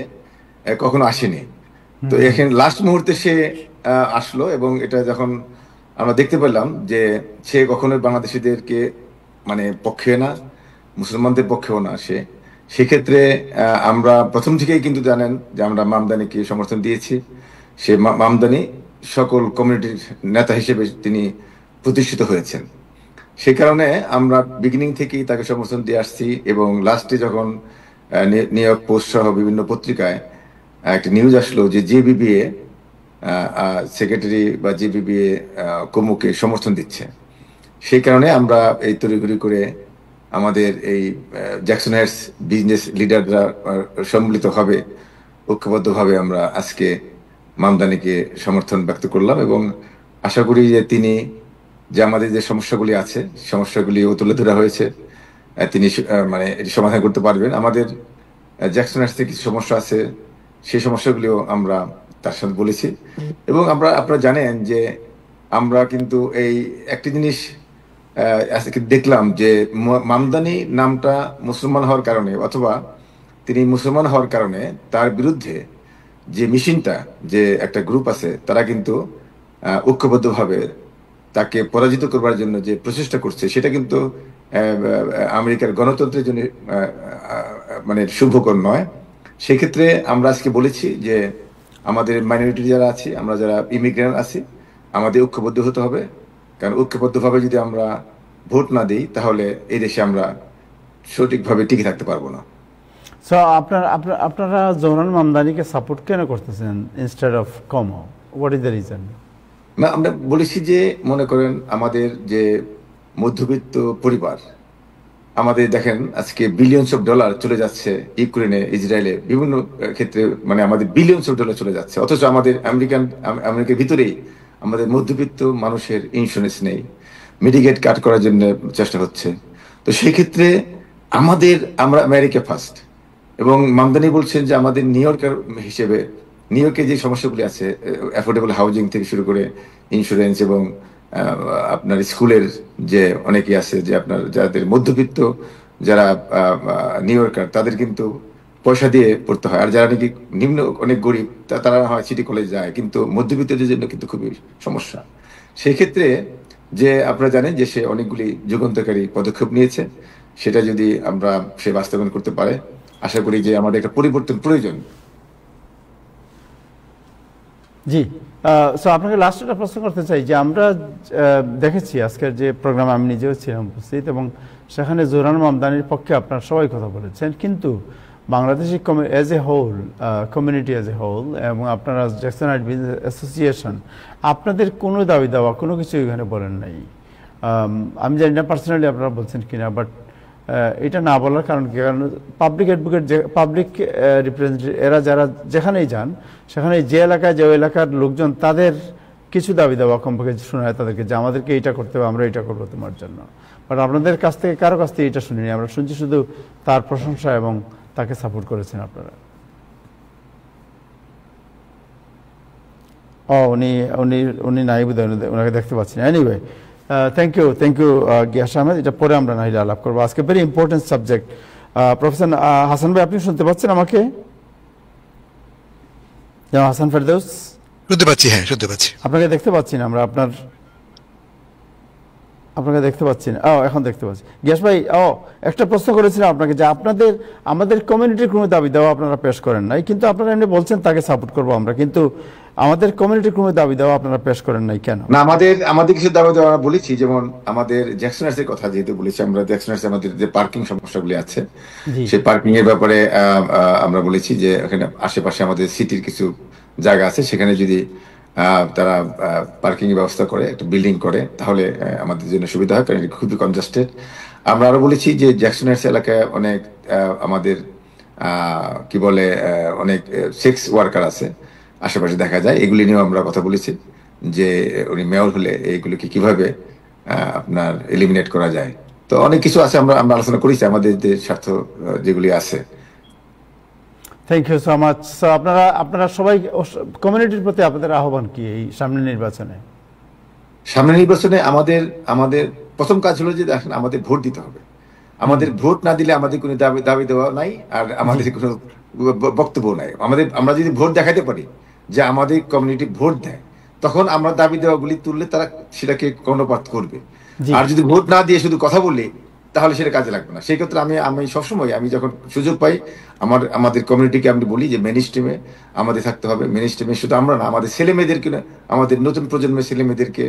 কখনো আসেনি, তো এখানে লাস্ট মুহূর্তে সে আসলো, এবং এটা যখন আমরা দেখতে পেলাম যে সে কখনো বাংলাদেশিদেরকে মানে পক্ষে না, মুসলমানদের পক্ষেও না, সেক্ষেত্রে আমরা প্রথম থেকেই কিন্তু জানেন যে আমরা মামদানিকে সমর্থন দিয়েছি। সে মামদানি সকল কমিউনিটির নেতা হিসেবে তিনি প্রতিষ্ঠিত হয়েছেন। সে কারণে আমরা বিগিনিং থেকেই তাকে সমর্থন দিয়ে আসছি, এবং লাস্টে যখন নিউ ইয়র্ক পোস্ট সহ বিভিন্ন পত্রিকায় একটা নিউজ আসলো যে জেবিবিএ সেক্রেটারি বা জেবিবিএ কোমোকে সমর্থন দিচ্ছে, সেই কারণে আমরা এই তড়িঘড়ি করে আমাদের এই জ্যাকসন হাইটস বিজনেস লিডাররা সম্মিলিতভাবে ঐক্যবদ্ধভাবে আমরা আজকে মামদানিকে সমর্থন ব্যক্ত করলাম, এবং আশা করি যে তিনি যে আমাদের যে সমস্যাগুলি আছে সমস্যাগুলিও তুলে ধরা হয়েছে, তিনি মানে এটি সমাধান করতে পারবেন। আমাদের জ্যাকসন হাইটসে কিছু সমস্যা আছে, সেই সমস্যাগুলিও আমরা তার সাথে বলেছি। এবং আপনারা জানেন যে আমরা কিন্তু এই একটি জিনিস দেখলাম যে মামদানি নামটা মুসলমান হওয়ার কারণে, অথবা তিনি মুসলমান হওয়ার কারণে তার বিরুদ্ধে যে মিশনটা, যে একটা গ্রুপ আছে, তারা কিন্তু ঐক্যবদ্ধভাবে তাকে পরাজিত করবার জন্য যে প্রচেষ্টা করছে, সেটা কিন্তু আমেরিকার গণতন্ত্রের জন্য মানে শুভকর নয়। সেক্ষেত্রে আমরা আজকে বলেছি যে আমাদের মাইনরিটি যারা আছি, আমরা যারা ইমিগ্রেন্ট আছি, আমাদের ঐক্যবদ্ধ হতে হবে, কারণ ঐক্যবদ্ধভাবে যদি আমরা ভোট না দিই তাহলে এই দেশে আমরা সঠিকভাবে টিকে থাকতে পারবো না। সো আপনারা জোহরান মামদানিকে সাপোর্ট কেন করতেছেন instead of Como? What is the reason? না, আমরা বলেছি যে মনে করেন আমাদের যে মধ্যবিত্ত পরিবার, আমাদের দেখেন আজকে বিলিয়নস অফ ডলার চলে যাচ্ছে ইউক্রেনে, ইসরায়েলে, বিভিন্ন ক্ষেত্রে, মানে আমাদের বিলিয়নস অফ ডলার চলে যাচ্ছে, অথচ আমাদের আমেরিকার ভিতরেই আমাদের মধ্যবিত্ত মানুষের ইন্স্যুরেন্স নেই, মেডিকেট কাট করার জন্য চেষ্টা হচ্ছে। তো সেই ক্ষেত্রে আমরা আমেরিকা ফার্স্ট, এবং মামদানি বলছেন যে আমাদের নিউ ইয়র্কার হিসেবে নিউ ইয়র্কে যে সমস্যাগুলি আছে, অ্যাফোর্ডেবল হাউজিং থেকে শুরু করে ইন্স্যুরেন্স, এবং আপনার স্কুলের যে অনেকেই আছে যে আপনার যাদের মধ্যবিত্ত, যারা নিউ ইয়র্কার, তাদের কিন্তু পয়সা দিয়ে পড়তে হয়, আর যারা নাকি নিম্ন অনেক গরিব তারা হয় সিটি কলেজ যায়, কিন্তু মধ্যবিত্তদের জন্য কিন্তু খুবই সমস্যা। সেই ক্ষেত্রে যে আপনারা জানেন যে সে অনেকগুলি যুগান্তকারী পদক্ষেপ নিয়েছে, সেটা যদি সে বাস্তবায়ন করতে পারে, আশা করি যে আমাদের একটা পরিবর্তন প্রয়োজন। জি। সো আপনাকে লাস্ট একটা প্রশ্ন করতে চাই যে আমরা দেখেছি আজকের যে প্রোগ্রামে আমি নিজেও ছিলাম উপস্থিত, এবং সেখানে জোরান মামদানির পক্ষে আপনারা সবাই কথা বলেছেন, কিন্তু Bangladeshi as a whole community as a whole এবং আপনারা জ্যাকসন হাইট বিজনেস অ্যাসোসিয়েশন আপনাদের কোনো দাবি দাওয়া কোনো কিছু এখানে বলেন নাই। আমি জানি না পার্সোনালি আপনারা বলছেন কিনা, বাট এটা না বলার কারণ কি? কারণ পাবলিক অ্যাডভোকেট, পাবলিক রিপ্রেজেন্টেটিভ এরা যারা যেখানেই যান সেখানে যে এলাকায় যে এলাকার লোকজন তাদের কিছু দাবি দেওয়া কমপক্ষে শোনায় তাদেরকে যে আমাদেরকে এইটা করতে হবে, আমরা এটা করবো তোমার জন্য। বাট আপনাদের কাছ থেকে কারো কাছ থেকে এটা শুনিনি, আমরা শুনছি শুধু তার প্রশংসা এবং তাকে সাপোর্ট করেছেন আপনারা। উনি উনি উনি নাই বোধহয়, ওনাকে দেখতে পাচ্ছি না। Anyway, thank you Gias Ahmed. এটা পরে আমরা নাহিলে আলাপ করবো। আজকে very important subject. Professor Hasan ভাই, আপনি শুনতে পাচ্ছেন আমাকে? হাসান ফেরদৌস, শুনতে পাচ্ছি। হ্যাঁ, শুনতে পাচ্ছি। আপনাকে দেখতে পাচ্ছি না আমরা, আপনাকে দেখতে পাচ্ছি না। এখন দেখতে পাচ্ছি। গিয়াস ভাই, একটা প্রশ্ন করেছিলাম আপনাকে যে আমাদের কমিউনিটির কোনো দাবি দেওয়া আপনারা পেশ করেন নাই, কিন্তু আপনারা এমনি বলছেন তাকে সাপোর্ট করবো আমরা, কিন্তু আমাদের কমিউনিটির কোনো দাবি দেওয়া আপনারা পেশ করেন নাই কেন? না, আমাদের কিছু দাবি দেওয়া আমরা বলেছি, যেমন আমাদের জ্যাকসনার্সের কথা যেহেতু বলেছি, আমরা জ্যাকসনার্স আমাদের যে পার্কিং সমস্যাগুলি আছে সেই পার্কিং এর ব্যাপারে আমরা বলেছি যে এখানে আশেপাশে আমাদের সিটির কিছু জায়গা আছে, সেখানে যদি তারা পার্কিং এর ব্যবস্থা করে, একটা বিল্ডিং করে, তাহলে আমাদের জন্য সুবিধা হয়, কারণ খুবই কনজাস্টেড। আমরা আরো বলেছি যে জ্যাকসনার্স এলাকায় অনেক আমাদের কি বলে অনেক সেক্স ওয়ার্কার আছে আশেপাশে দেখা যায়, এগুলি নিয়েও আমরা কথা বলেছি যে উনি মেয়র হলে এইগুলোকে কিভাবে আপনার এলিমিনেট করা যায়। তো অনেক কিছু আছে, আমরা আলোচনা করেছি আমাদের যে স্বার্থ যেগুলি আছে। Thank you so much. আপনারা সবাই কমিউনিটির প্রতি আপনাদের আহ্বান কি এই সামনে নির্বাচনে? আমাদের প্রথম কাজ হলো যে দেখেন, আমাদের ভোট দিতে হবে। আমাদের ভোট না দিলে আমাদের কোনো দাবি দেওয়া নাই, আর আমাদের কোনো বক্তব্য নাই। আমরা যদি ভোট দেখাতে পারি যে আমাদের কমিউনিটি ভোট দেয়, তখন আমরা দাবি দেওয়াগুলি তুললে তারা সেটাকে কর্ণপাত করবে। আর যদি ভোট না দিয়ে শুধু কথা বলি, তাহলে সেটা কাজে লাগবে না। সেই ক্ষেত্রে আমি সবসময় আমি যখন সুযোগ পাই আমাদের কমিউনিটিকে আমি বলি যে মেইন স্ট্রিমে আমাদের থাকতে হবে। মেইন স্ট্রিমে শুধু আমরা না, আমাদের ছেলে মেয়েদেরকে, আমাদের নতুন প্রজন্মের ছেলে মেয়েদেরকে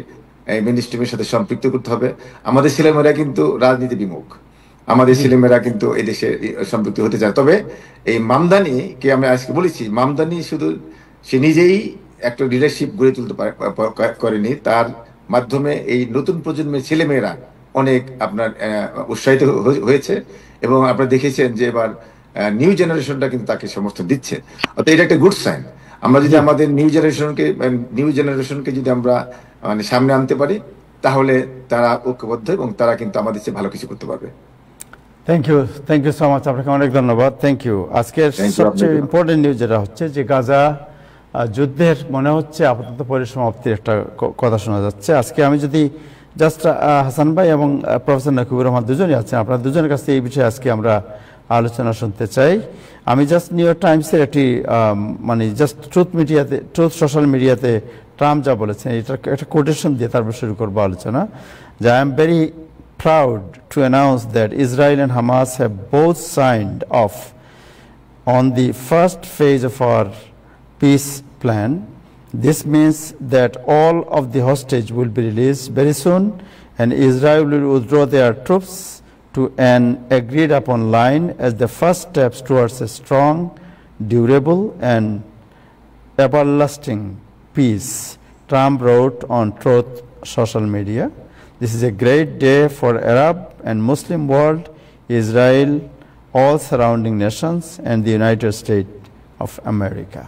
এই মেইন স্ট্রিমের সাথে সম্পৃক্ত করতে হবে। আমাদের ছেলেমেয়েরা কিন্তু রাজনীতি বিমুখ, আমাদের ছেলেমেয়েরা কিন্তু এই দেশে সম্পৃক্ত হতে চায়। তবে এই মামদানিকে আমি আজকে বলেছি, মামদানি শুধু সে নিজেই একটা লিডারশিপ গড়ে তুলতে করেনি, তার মাধ্যমে এই নতুন প্রজন্মের ছেলেমেয়েরা অনেক আপনার উৎসাহিত হয়েছে, এবং আপনারা দেখেছেন যে এবার নিউ জেনারেশনটা কিন্তু তাকে সমর্থন দিচ্ছে। অর্থাৎ এটা একটা গুড সাইন। আমরা যদি আমাদের নিউ জেনারেশনকে যদি আমরা মানে সামনে আনতে পারি, তাহলে তারা ঐক্যবদ্ধ এবং তারা কিন্তু আমাদের চেয়ে ভালো কিছু করতে পারবে। থ্যাংক ইউ সো মাচ, আপনাকে অনেক ধন্যবাদ। Thank you. আজকের সবচেয়ে ইম্পর্টেন্ট নিউজ যেটা হচ্ছে যে গাজা যুদ্ধের মনে হচ্ছে আপাতত পরিসমাপ্তির একটা কথা শোনা যাচ্ছে। আজকে আমি যদি জাস্ট হাসান ভাই এবং প্রফেসর নকিবুর রহমান দুজনই আছেন, আপনার দুজনের কাছে এই বিষয়ে আজকে আমরা আলোচনা শুনতে চাই। আমি জাস্ট নিউ ইয়র্ক টাইমসের একটি মানে জাস্ট ট্রুথ সোশ্যাল মিডিয়াতে ট্রাম্প যা বলেছেন এটা একটা কোটেশন দিয়ে তারপর শুরু করবো আলোচনা। যে I am very proud to announce that Israel and Hamas have both signed off on the first phase of our peace plan. This means that all of the hostage will be released very soon, and Israel will withdraw their troops to an agreed upon line as the first steps towards a strong, durable and everlasting peace, Trump wrote on Truth social media. This is a great day for Arab and Muslim world, Israel, all surrounding nations, and the United States of America.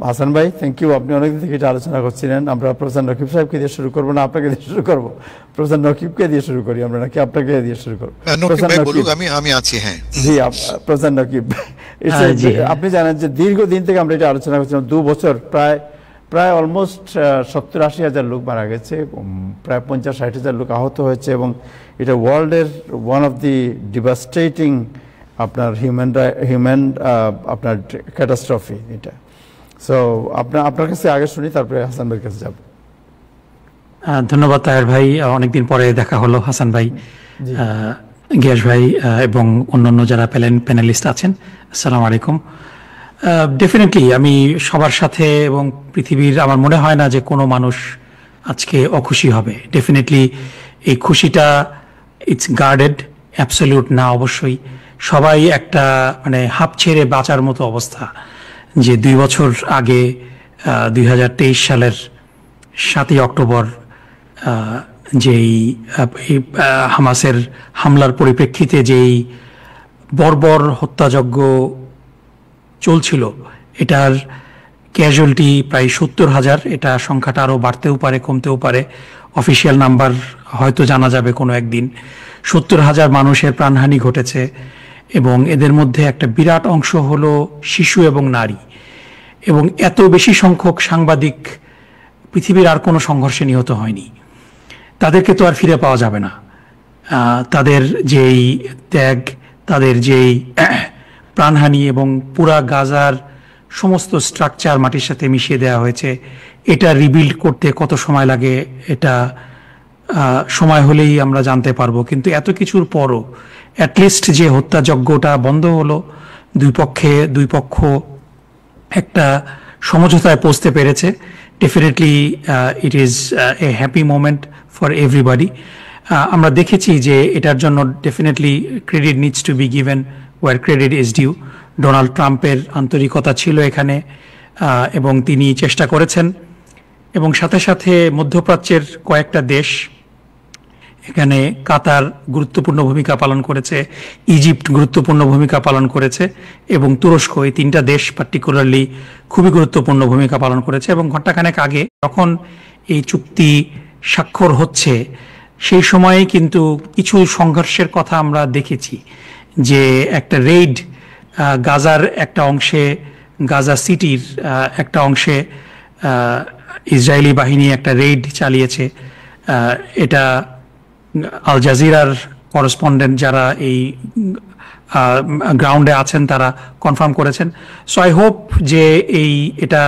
Hasan ভাই, thank you. আপনি অনেকদিন থেকে এটা আলোচনা করছিলেন। আমরা professor Nakib সাহেবকে দিয়ে শুরু করবো না আপনাকে দিয়ে শুরু করবো? প্রফেসর নকিবকে দিয়ে শুরু করি আমরা, নাকি আপনাকে দিয়ে শুরু করবো? আমি আছি। হ্যাঁ জি, প্রফেসর নকিব, আপনি জানেন যে দীর্ঘদিন থেকে আমরা এটা আলোচনা করছিলাম। 2 বছর প্রায় অলমোস্ট 70-80 হাজার লোক মারা গেছে, প্রায় 50-60 হাজার লোক আহত হয়েছে, এবং এটা ওয়ার্ল্ডের ওয়ান অফ দি ডিভাস্টেটিং আপনার হিউম্যান আপনার ক্যাটাস্ট্রফি এটা। সো আপনার কাছে আগে শুনি, তারপরে হাসান ভাইয়ের কাছে যাব। ধন্যবাদ তাহের ভাই, অনেকদিন পরে দেখা হলো। হাসান ভাই, গিয়াস ভাই এবং অন্যান্য যারা প্যানেলিস্ট আছেন, আসসালামু আলাইকুম। ডেফিনেটলি আমি সবার সাথে এবং পৃথিবীর আমার মনে হয় না যে কোনো মানুষ আজকে অখুশি হবে। ডেফিনেটলি এই খুশিটা ইটস গার্ডেড, অ্যাবসলিউট না অবশ্যই। সবাই একটা মানে হাঁপ ছেড়ে বাঁচার মতো অবস্থা যে 2 বছর আগে 2023 সালের 7ই অক্টোবর যেই হামাসের হামলার পরিপ্রেক্ষিতে যেই বর্বর হত্যাযজ্ঞ চলছিল, এটার ক্যাজুয়ালিটি প্রায় 70,000। এটা সংখ্যাটা আরও বাড়তেও পারে, কমতেও পারে। অফিসিয়াল নাম্বার হয়তো জানা যাবে কোনো একদিন। 70,000 মানুষের প্রাণহানি ঘটেছে এবং এদের মধ্যে একটা বিরাট অংশ হলো শিশু এবং নারী। এবং এত বেশি সংখ্যক সাংবাদিক পৃথিবীর আর কোনো সংঘর্ষে নিহত হয়নি। তাদেরকে তো আর ফিরে পাওয়া যাবে না। তাদের যেই ত্যাগ, তাদের যেই প্রাণহানি এবং পুরা গাজার সমস্ত স্ট্রাকচার মাটির সাথে মিশিয়ে দেওয়া হয়েছে, এটা রিবিল্ড করতে কত সময় লাগে এটা সময় হলেই আমরা জানতে পারবো। কিন্তু এত কিছুর পরও অ্যাটলিস্ট যে হত্যাযজ্ঞটা বন্ধ হলো, দুই পক্ষ একটা সমঝোতায় পৌঁছতে পেরেছে। Definitely it is a happy moment for everybody. আমরা দেখেছি যে এটার জন্য definitely credit needs to be given where credit is due. Donald ট্রাম্পের আন্তরিকতা ছিল এখানে এবং তিনি চেষ্টা করেছেন। এবং সাথে সাথে মধ্যপ্রাচ্যের কয়েকটা দেশ, এখানে কাতার গুরুত্বপূর্ণ ভূমিকা পালন করেছে, ইজিপ্ট গুরুত্বপূর্ণ ভূমিকা পালন করেছে এবং তুরস্ক, এই 3টা দেশ পার্টিকুলারলি খুবই গুরুত্বপূর্ণ ভূমিকা পালন করেছে। এবং ঘণ্টাখানেক আগে যখন এই চুক্তি স্বাক্ষর হচ্ছে, সেই সময়ে কিন্তু কিছু সংঘর্ষের কথা আমরা দেখেছি। যে একটা রেইড গাজার একটা অংশে, গাজা সিটির একটা অংশে ইসরায়েলি বাহিনী একটা রেইড চালিয়েছে। এটা আল জাজিরার করেসপন্ডেন্ট যারা এই গ্রাউন্ডে আছেন তারা কনফার্ম করেছেন। সো আই হোপ যে এটা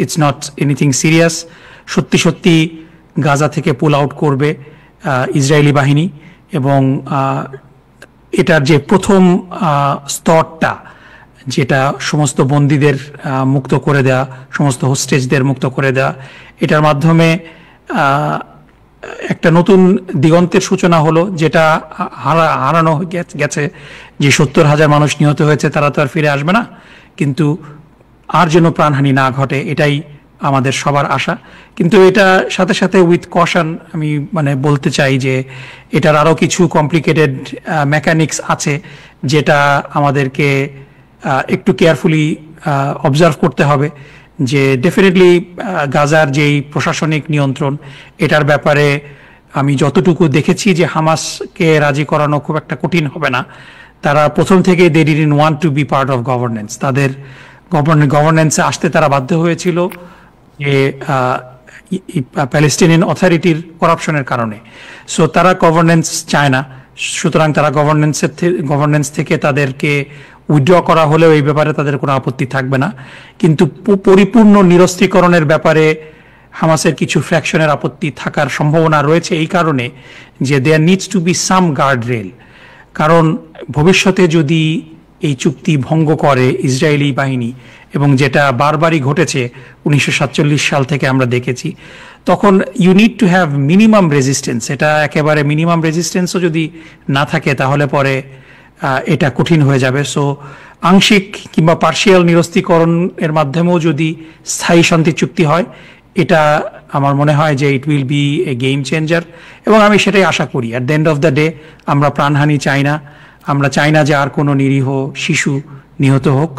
ইটস নট এনিথিং সিরিয়াস। সত্যি সত্যি গাজা থেকে পুল আউট করবে ইসরায়েলি বাহিনী এবং এটার যে প্রথম স্তরটা, যেটা সমস্ত বন্দীদের মুক্ত করে দেওয়া, সমস্ত হোস্টেজদের মুক্ত করে দেওয়া, এটার মাধ্যমে একটা নতুন দিগন্তের সূচনা হলো, যেটা হারানো গেছে। যে 70,000 মানুষ নিহত হয়েছে তারা তো আর ফিরে আসবে না, কিন্তু আর যেন প্রাণহানি না ঘটে এটাই আমাদের সবার আশা। কিন্তু এটা সাথে সাথে উইথ কশন আমি মানে বলতে চাই যে এটার আরও কিছু কমপ্লিকেটেড মেকানিক্স আছে, যেটা আমাদেরকে একটু কেয়ারফুলি অবজার্ভ করতে হবে। যে ডেফিনেটলি গাজার যেই প্রশাসনিক নিয়ন্ত্রণ, এটার ব্যাপারে আমি যতটুকু দেখেছি যে হামাসকে রাজি করানো খুব একটা কঠিন হবে না। তারা প্রথম থেকে they didn't want to be part of governance. তাদের গভর্নেন্সে আসতে তারা বাধ্য হয়েছিল যে প্যালেস্টিনিয়ান অথরিটির করাপশনের কারণে। সো তারা গভর্নেন্স চায় না, সুতরাং তারা গভর্নেন্স থেকে তাদেরকে উইথড্র করা হলেও এই ব্যাপারে তাদের কোনো আপত্তি থাকবে না। কিন্তু পরিপূর্ণ নিরস্ত্রীকরণের ব্যাপারে হামাসের কিছু ফ্র্যাকশনের আপত্তি থাকার সম্ভাবনা রয়েছে, এই কারণে যে there needs to be some guardrail. কারণ ভবিষ্যতে যদি এই চুক্তি ভঙ্গ করে ইসরায়েলি বাহিনী, এবং যেটা বারবারই ঘটেছে 1947 সাল থেকে আমরা দেখেছি, তখন you need to have minimum resistance. এটা একেবারে মিনিমাম রেজিস্ট্যান্সও যদি না থাকে তাহলে পরে এটা কঠিন হয়ে যাবে। সো আংশিক কিংবা পার্শিয়াল নিরস্ত্রীকরণের মাধ্যমেও যদি স্থায়ী শান্তি চুক্তি হয়, এটা আমার মনে হয় যে it will be A game changer. এবং আমি সেটাই আশা করি। At the end of the day আমরা প্রাণহানি চাই না। আমরা চাই না যে আর কোনো নিরীহ শিশু নিহত হোক।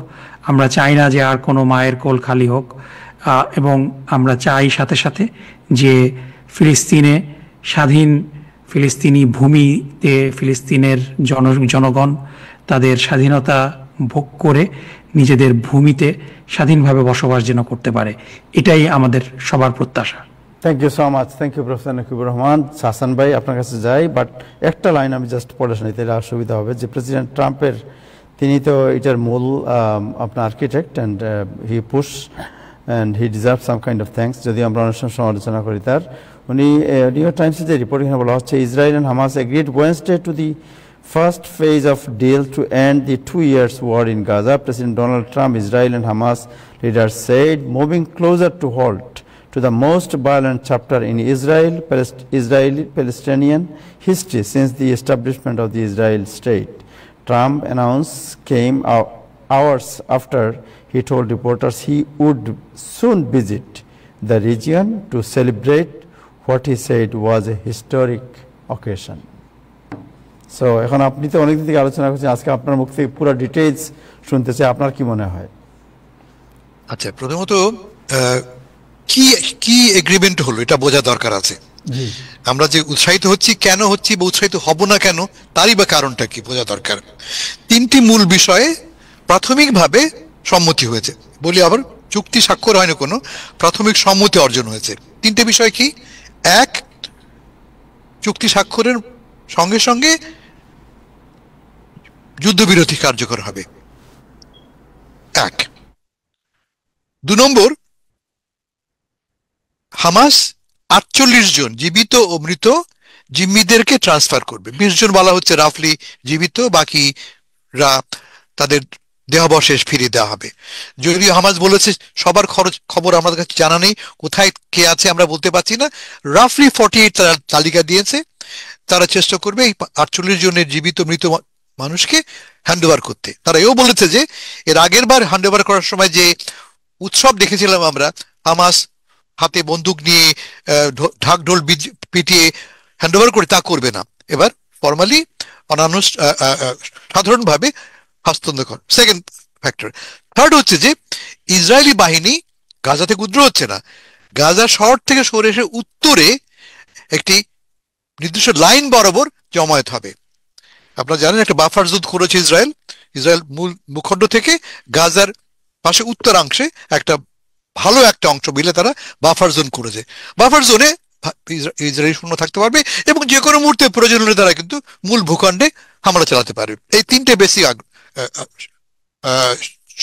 আমরা চাই না যে আর কোনো মায়ের কোল খালি হোক। এবং আমরা চাই সাথে সাথে যে ফিলিস্তিনে স্বাধীন ফিলিস্তিনি ভূমিতে ফিলিস্তিনের জনগণ তাদের স্বাধীনতা ভোগ করে নিজেদের ভূমিতে স্বাধীনভাবে বসবাস যেন করতে পারে, এটাই আমাদের সবার প্রত্যাশা। Thank you so much. Thank you professor Nakibur Rahman. Hasan ভাই, আপনার কাছে যাই, বাট একটা লাইন আমি জাস্ট পড়ে শুনি, তাহলে আর সুবিধা হবে। যে প্রেসিডেন্ট ট্রাম্পের, তিনি তো এটার মূল আপনার architect, and he push and he deserve some kind of thanks. যদি আমরা অনেক সময় সমালোচনা করি তার, উনি নিউ ইয়র্ক টাইমসে যে রিপোর্ট এখানে বলা হচ্ছে, Israel and Hamas agreed Wednesday to the First phase of deal to end the 2 years war in Gaza. President Donald Trump, Israel and Hamas leaders said, moving closer to halt to the most violent chapter in Israeli-Palestinian history since the establishment of the Israel state. Trump announced came hours after he told reporters he would soon visit the region to celebrate what he said was a historic occasion. So এখন আপনি তো অনেকদিন থেকে আলোচনা করছেন, আজকে আপনার মুখ থেকে পুরো ডিটেইলস শুনতে চাই, আপনার কি মনে হয়? আচ্ছা, প্রথমত কি কি এগ্রিমেন্ট হলো এটা বোঝা দরকার আছে। আমরা যে উৎসাহিত হচ্ছি কেন হচ্ছি বা উৎসাহিত হব না কেন, তারই বা কারণটা কি বোঝা দরকার। তিনটি মূল বিষয়ে প্রাথমিকভাবে সম্মতি হয়েছে, বলি আবার চুক্তি স্বাক্ষর হয়নি, কোনো প্রাথমিক সম্মতি অর্জন হয়েছে। তিনটে বিষয় কি? এক, চুক্তি স্বাক্ষরের সঙ্গে সঙ্গে যুদ্ধবিরতি কার্যকর হবে, এক। 2 নম্বর, হামাস 48 জন জীবিত ও মৃত জিম্মিদেরকে ট্রান্সফার করবে। 20 জন বলা হচ্ছে রাফলি জীবিত, বাকিরা তাদের দেহাবশেষ ফিরিয়ে দেওয়া হবে। যদিও হামাস বলেছে সবার খবর আমাদের কাছে জানা নেই, কোথায় কে আছে আমরা বলতে পারছি না। রাফলি 48 তারা তালিকা দিয়েছে, তারা চেষ্টা করবে এই 48 জনের জীবিত মৃত মানুষকে হ্যান্ড ওভার করতে। তারা এও বলেছে যে এর আগের বার হ্যান্ড ওভার করার সময় যে উৎসব দেখেছিলাম আমরা, হামাস হাতে বন্দুক নিয়ে ঢাক ঢোল পিটিয়ে হ্যান্ড ওভার করে, তা করবে না এবার, ফর্মালি সাধারণভাবে হস্তান্তর কর। Second factor. থার্ড হচ্ছে যে ইসরায়েলি বাহিনী গাজা থেকে উদ্র হচ্ছে না, গাজা শহর থেকে সরে এসে উত্তরে একটি নির্দিষ্ট লাইন বরাবর জমায়েত হবে। আপনারা জানেন একটা বাফার জোন করেছে ইসরায়েল মূল ভূখণ্ড থেকে গাজার পাশে উত্তরাংশে একটা ভালো একটা অংশ মিলে তারা বাফার জোন করেছে। বাফার জোনে ইসরায়েলি সৈন্য থাকতে পারবে এবং যে কোনো মুহূর্তে প্রয়োজন হলে তারা কিন্তু মূল ভূখণ্ডে হামলা চালাতে পারবে। এই তিনটে বেশি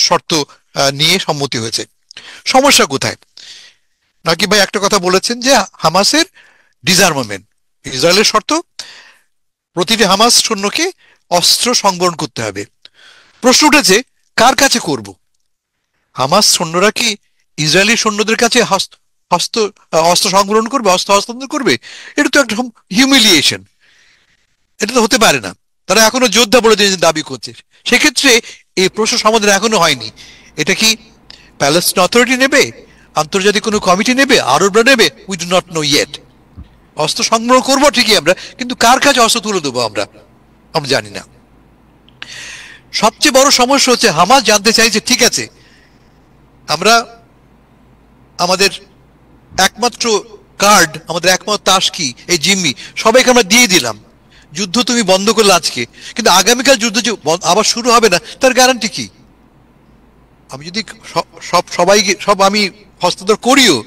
শর্ত নিয়ে সম্মতি হয়েছে। সমস্যা কোথায়? নাকি ভাই একটা কথা বলেছেন যে হামাসের ডিসআর্মামেন্ট। ইসরায়েলের শর্ত প্রতিটি হামাস সৈন্যকে অস্ত্র সংবরণ করতে হবে। প্রশ্ন উঠেছে কার কাছে করব? হামাস সৈন্যরা কি ইসরায়েলি সৈন্যদের কাছে অস্ত্র সংবরণ করবে, অস্ত্র হস্তান্তর করবে? এটা তো একটা হিউমিলিয়েশন, এটা তো হতে পারে না। তারা এখনো যোদ্ধা বলে দাবি করছে। সেক্ষেত্রে এই প্রশ্ন সমাধান এখনো হয়নি। এটা কি প্যালেস্টাইন অথরিটি নেবে, আন্তর্জাতিক কোনো কমিটি নেবে, আরবরা নেবে? We do not know yet. অস্ত্র সংগ্রহ করবো ঠিকই আমরা, কিন্তু কার কাছে অস্ত্র তুলে দেবো আমরা জানি না। সবচেয়ে বড় সমস্যা হচ্ছে হামাস জানতে চাইছে, ঠিক আছে আমরা আমাদের একমাত্র কার্ড, আমাদের একমাত্র তাস কি এই জিম্মি, সবাইকে আমরা দিয়ে দিলাম, যুদ্ধ তুমি বন্ধ করলে আজকে, কিন্তু আগামীকাল যুদ্ধ যে আবার শুরু হবে না তার গ্যারান্টি কি? আমি যদি সব আমি হস্তান্তর করিও,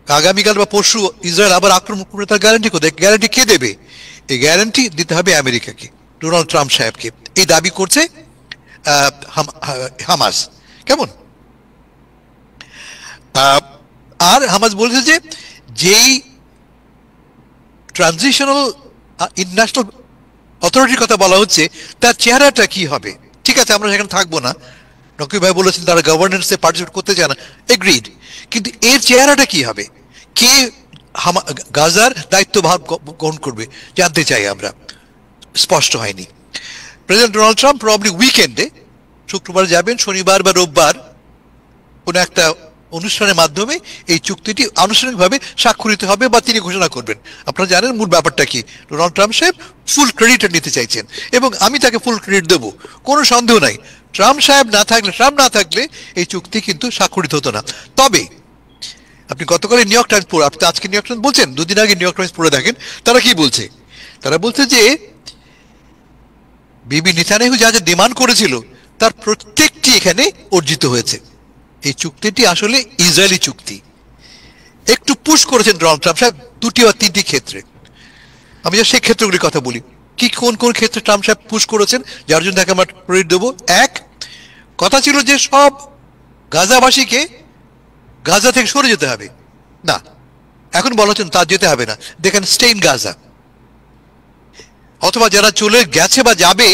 আগামীকাল বা পরশু ইসরায়েল আবার আক্রমণ করবে, তার গ্যারান্টি কোথায়? গ্যারান্টি কে দেবে? এই গ্যারান্টি দিতে হবে আমেরিকাকে, ডোনাল্ড ট্রাম্প সাহেবকে। এই দাবি করছে হামাস। কেমন? আর হামাস বলছে যে যেই ট্রানজিশনাল ইন্টারন্যাশনাল অথরিটির কথা বলা হচ্ছে তার চেহারাটা কি হবে? ঠিক আছে আমরা সেখানে থাকবো না, নকিব ভাই বলেছেন তারা গভর্নেন্সে পার্টিসিপেট করতে চায় না, এগ্রিড, কিন্তু এর চেহারাটা কি হবে? কে গাজার দায়িত্বভার গ্রহণ করবে জানতে চাই আমরা। স্পষ্ট হয়নি। প্রেসিডেন্ট ডোনাল্ড ট্রাম্প প্রবাবলি উইকেন্ডে, শুক্রবার যাবেন, শনিবার বা রোববার কোনো একটা অনুষ্ঠানের মাধ্যমে এই চুক্তিটি আনুষ্ঠানিকভাবে স্বাক্ষরিত হবে বা তিনি ঘোষণা করবেন। আপনারা জানেন মূল ব্যাপারটা কি? ডোনাল্ড ট্রাম্প সাহেব ফুল ক্রেডিট নিতে চাইছেন এবং আমি তাকে ফুল ক্রেডিট দেবো, কোনো সন্দেহ নাই। ট্রাম্প না থাকলে এই চুক্তি কিন্তু স্বাক্ষরিত হতো না। তবে আপনি গতকাল নিউ ইয়র্ক টাইমস পড়ে, আপনি আজকে নিউ ইয়র্ক টাইমস বলছেন, দুদিন আগে নিউ ইয়র্ক টাইমস পড়ে দেখেন তারা কি বলছে। তারা বলছে যে বিবি নেতানিয়াহু যা যা ডিমান্ড করেছিল তার প্রত্যেকটি এখানে অর্জিত হয়েছে। এই চুক্তিটি আসলে ইসরায়েলি চুক্তি। একটু পুশ করেছেন ডোনাল্ড ট্রাম্প সাহেব 2টি বা 3টি ক্ষেত্রে। আমি সেই ক্ষেত্রগুলির কথা বলি, কি কোন কোন ক্ষেত্রে ট্রাম্প সাহেব পুশ করেছেন, যার জন্য তাকে আমরা ক্রেডিট দেবো। এক, কথা ছিল যে সব গাজাবাসীকে গাজা থেকে সরে যেতে হবে, না এখন বলা হচ্ছে তা যেতে হবে না, দেখেন স্টে ইন গাজা। অথবা যারা চলে গেছে বা যাবে,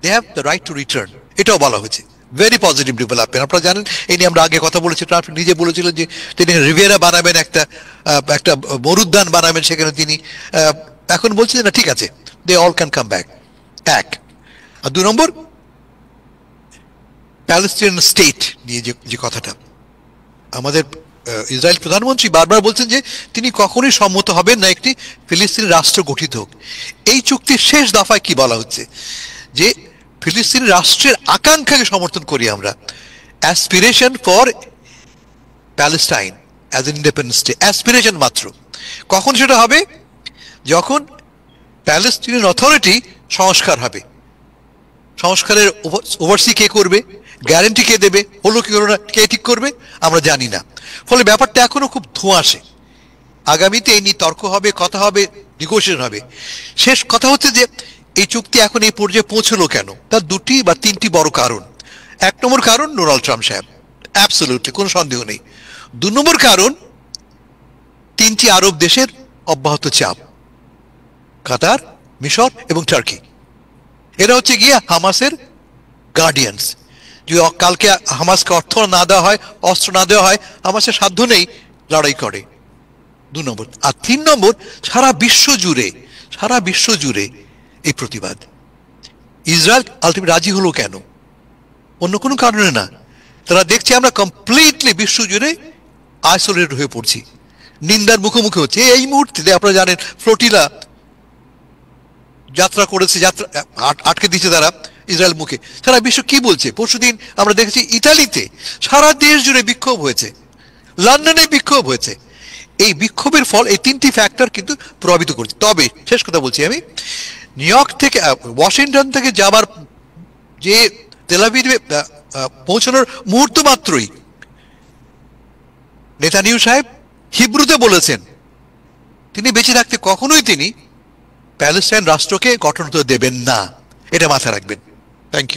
they have the right to return, এটাও বলা হয়েছে। Very positive development. আপনারা জানেন এই নিয়ে আমরা আগে কথা বলেছি, ট্রাম্প নিজে বলেছিলেন যে তিনি রিভিয়েরা বানাবেন, একটা মরুদ্যান বানাবেন সেখানে তিনি। এখন বলছেন না, ঠিক আছে, they all can come back. এক। আর 2 নম্বর, প্যালেস্টাইন স্টেট নিয়ে যে কথাটা, আমাদের ইসরায়েল প্রধানমন্ত্রী বারবার বলছেন যে তিনি কখনোই সম্মত হবেন না একটি ফিলিস্তিনি রাষ্ট্র গঠিত হোক। এই চুক্তির শেষ দফায় কি বলা হচ্ছে, যে ফিলিস্তিনি রাষ্ট্রের আকাঙ্ক্ষাকে সমর্থন করি আমরা, aspiration for Palestine as an independent state, aspiration মাত্র। কখন সেটা হবে? যখন প্যালেস্টিনিয়ান অথরিটি সংস্কার হবে। সংস্কারের ওভারসি কে করবে, গ্যারান্টি কে দেবে, হলো কি হলো না কে ঠিক করবে, আমরা জানি না। ফলে ব্যাপারটা এখনো খুব ধোঁয়াশে। আগামীতে এই নিয়ে তর্ক হবে, কথা হবে, নেগোসিয়েশন হবে। শেষ কথা হচ্ছে যে এই চুক্তি এখন এই পর্যায়ে পৌঁছলো কেন, তার 2টি বা 3টি বড় কারণ। 1 নম্বর কারণ ডোনাল্ড ট্রাম্প সাহেব, অ্যাবসলিউটলি কোনো সন্দেহ নেই। 2 নম্বর কারণ 3টি আরব দেশের অব্যাহত চাপ, কাতার, মিশর এবং টার্কি। এরা হচ্ছে গিয়ে হামাসের গার্ডিয়ানস। যদি কালকে হামাসকে অর্থ না দেওয়া হয়, অস্ত্র না দেওয়া হয়, হামাসের সাধ্য নেই লড়াই করে। 2 নম্বর। আর 3 নম্বর, সারা বিশ্ব জুড়ে এই প্রতিবাদ। ইসরায়েল আলটিমেট রাজি হলো কেন? অন্য কোনো কারণে না। তারা দেখছে আমরা কমপ্লিটলি বিশ্ব জুড়ে আইসোলেটেড হয়ে পড়ছি, নিন্দার মুখোমুখি হচ্ছে। এই মুহূর্তে আপনারা জানেন ফ্লোটিলা যাত্রা করেছে, যাত্রা আটকে দিচ্ছে তারা ইসরায়েল মুখে। সারা বিশ্ব কি বলছে? পরশুদিন আমরা দেখেছি ইতালিতে সারা দেশ জুড়ে বিক্ষোভ হয়েছে, লন্ডনে বিক্ষোভ হয়েছে। এই বিক্ষোভের ফল এই 3টি ফ্যাক্টর কিন্তু প্রভাবিত করছে। তবে শেষ কথা বলছি আমি, নিউ ইয়র্ক থেকে ওয়াশিংটন থেকে যাবার যে তেল আভিভে পৌঁছানোর মুহূর্ত মাত্রই নেতানিয়াহু সাহেব হিব্রুতে বলেছেন তিনি বেঁচে থাকতে কখনোই তিনি প্যালেস্টাইন রাষ্ট্রকে গঠন হতে দেবেন না। এটা মাথায় রাখবেন। Thank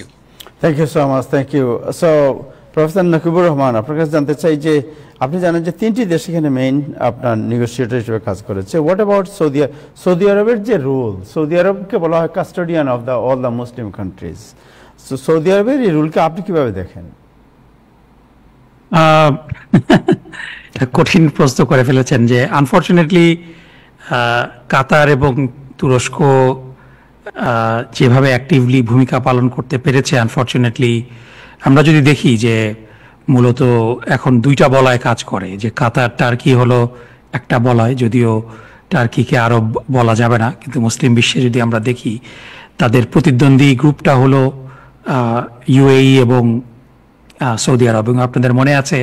you so much, thank you. So professor Nakibur Rahman, আপনার কাছে জানতে চাই যে আপনি জানেন যে 3টি দেশ এখানে মেইন আপনার নেগোসিয়েটর হিসেবে কাজ করেছে। হোয়াট অ্যাবাউট সৌদি আরবের যে রোল? সৌদি আরবকে বলা হয় custodian of all the Muslim countries. Saudi আরবের এই রুলকে আপনি কিভাবে দেখেন? কঠিন প্রশ্ন করে ফেলেছেন। যে আনফরচুনেটলি কাতার এবং তুরস্ক যেভাবে অ্যাক্টিভলি ভূমিকা পালন করতে পেরেছে, আনফরচুনেটলি আমরা যদি দেখি যে মূলত এখন 2টা বলয় কাজ করে, যে কাতার টার্কি হলো একটা বলয়, যদিও টার্কিকে আরব বলা যাবে না, কিন্তু মুসলিম বিশ্বে যদি আমরা দেখি তাদের প্রতিদ্বন্দ্বী গ্রুপটা হলো ইউএই এবং সৌদি আরব। এবং আপনাদের মনে আছে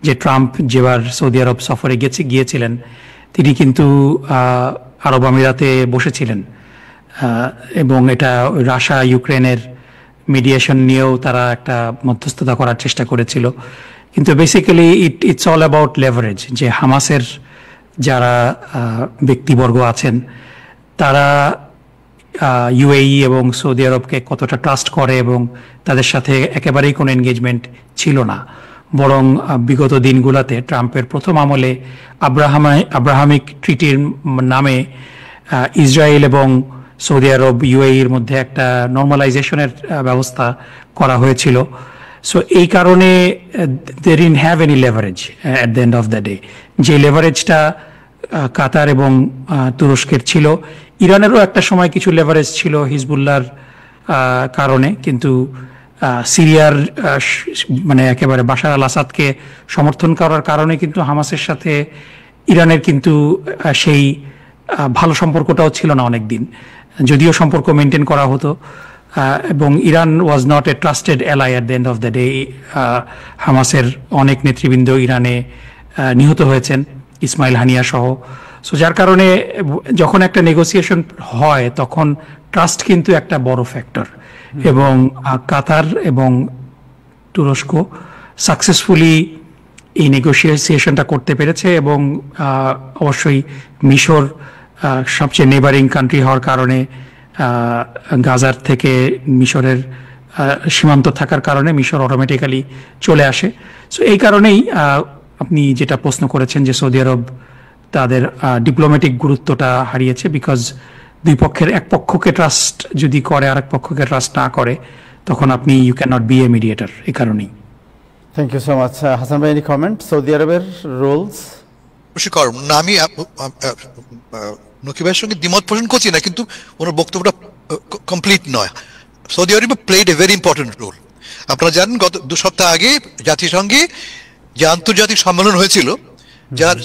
যে ট্রাম্প যেবার সৌদি আরব সফরে গিয়েছিলেন, তিনি কিন্তু আরব আমিরাতে বসেছিলেন, এবং এটা রাশিয়া ইউক্রেনের মিডিয়েশন নিয়েও তারা একটা মধ্যস্থতা করার চেষ্টা করেছিল। কিন্তু basically it's all about leverage, যে হামাসের যারা ব্যক্তিবর্গ আছেন তারা ইউএই এবং সৌদি আরবকে কতটা ট্রাস্ট করে, এবং তাদের সাথে একেবারেই কোনো এনগেজমেন্ট ছিল না। বরং বিগত দিনগুলোতে ট্রাম্পের প্রথম আমলে আব্রাহামিক ট্রিটির নামে ইসরায়েল এবং সৌদি আরব ইউএইর মধ্যে একটা নর্মালাইজেশনের ব্যবস্থা করা হয়েছিল। সো এই কারণে they didn't have any leverage at the end of the day. যে লেভারেজটা কাতার এবং তুরস্কের ছিল, ইরানেরও একটা সময় কিছু লেভারেজ ছিল হিজবুল্লাহর কারণে, কিন্তু সিরিয়ার মানে একেবারে বাশার আল আসাদকে সমর্থন করার কারণে কিন্তু হামাসের সাথে ইরানের কিন্তু সেই ভালো সম্পর্কটাও ছিল না অনেক দিন, যদিও সম্পর্ক মেনটেন করা হতো। এবং Iran was not a trusted ally at the end of the day. হামাসের অনেক নেতৃবৃন্দ ইরানে নিহত হয়েছেন, ইসমাইল হানিয়া সহ। সো যার কারণে যখন একটা নেগোসিয়েশন হয় তখন ট্রাস্ট কিন্তু একটা বড় ফ্যাক্টর। এবং কাতার এবং তুরস্ক সাকসেসফুলি এই নেগোসিয়েশনটা করতে পেরেছে, এবং অবশ্যই মিশর সবচেয়ে নেবারিং কান্ট্রি হওয়ার কারণে, গাজার থেকে মিশরের সীমান্ত থাকার কারণে মিশর অটোমেটিক্যালি চলে আসে। সো এই কারণেই আপনি যেটা প্রশ্ন করেছেন যে সৌদি আরব তাদের ডিপ্লোম্যাটিক গুরুত্বটা হারিয়েছে, বিকজ দুই পক্ষের এক পক্ষকে ট্রাস্ট যদি করে আর এক পক্ষকে ট্রাস্ট না করে, তখন আপনি you can not be a mediator. এই কারণেই। Thank you so much. Hasan ভাই, এনি কমেন্ট? সৌদি আরবের রুলস না, আমি নকিব ভাইয়ের সঙ্গে দ্বিমত পোষণ করছি না, কিন্তু ওনার বক্তব্যটা কমপ্লিট নয়। সৌদি আরবে played a very important role. আপনারা জানেন গত 2 সপ্তাহ আগে জাতিসংঘে যে আন্তর্জাতিক সম্মেলন হয়েছিল, যার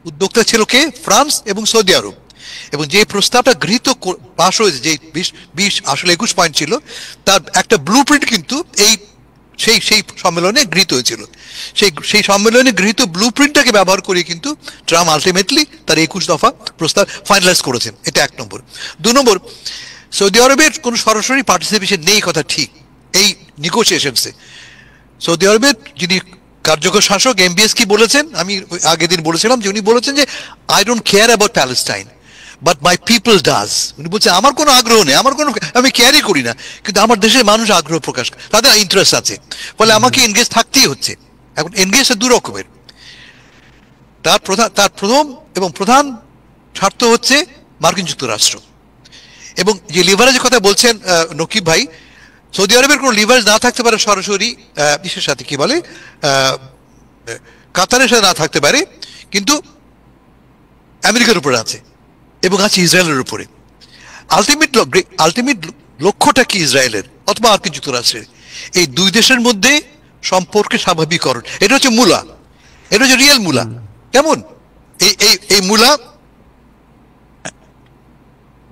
উদ্যোক্তা ছিল কে? ফ্রান্স এবং সৌদি আরব। এবং যে প্রস্তাবটা গৃহীত পাশ হয়েছে, যে 20 আসলে 21 পয়েন্ট ছিল, তার একটা ব্লু প্রিন্ট কিন্তু সেই সম্মেলনে গৃহীত হয়েছিল। সেই সম্মেলনে গৃহীত ব্লু প্রিন্টটাকে ব্যবহার করে কিন্তু ট্রাম্প আলটিমেটলি তার 21 দফা প্রস্তাব ফাইনালাইজ করেছেন। এটা 1 নম্বর। 2 নম্বর, সৌদি আরবের কোনো সরাসরি পার্টিসিপেশন নেই, কথা ঠিক এই নিগোসিয়েশনসে। সৌদি আরবের যিনি কার্যকর শাসক MBS কি বলেছেন, আমি আগের দিন বলেছিলাম যে উনি বলেছেন যে I don't care about Palestine but my people does. উনি বলছেন আমার কোনো আগ্রহ নেই, আমি কেয়ারই করি না, কিন্তু আমার দেশের মানুষ আগ্রহ প্রকাশ করে, তাদের ইন্টারেস্ট আছে, ফলে আমাকে এনগেজ থাকতেই হচ্ছে। এখন এনগেজ 2 রকমের। তার প্রথম এবং প্রধান স্বার্থ হচ্ছে মার্কিন যুক্তরাষ্ট্র। এবং যে লিভারেজের কথা বলছেন নকিব ভাই, সৌদি আরবের কোনো লিভারেজ না থাকতে পারে সরাসরি বিশ্বের সাথে, কি বলে কাতারের সাথে না থাকতে পারে, কিন্তু আমেরিকার উপরে আছে এবং আছে ইসরায়েলের উপরে। আলটিমেট লক্ষ্যটা কি ইসরায়েলের অথবা মার্কিন যুক্তরাষ্ট্রের? এই 2 দেশের মধ্যে সম্পর্কে স্বাভাবিকরণ। এটা হচ্ছে মূলা, এটা হচ্ছে রিয়েল মূলা। কেমন এই মূলা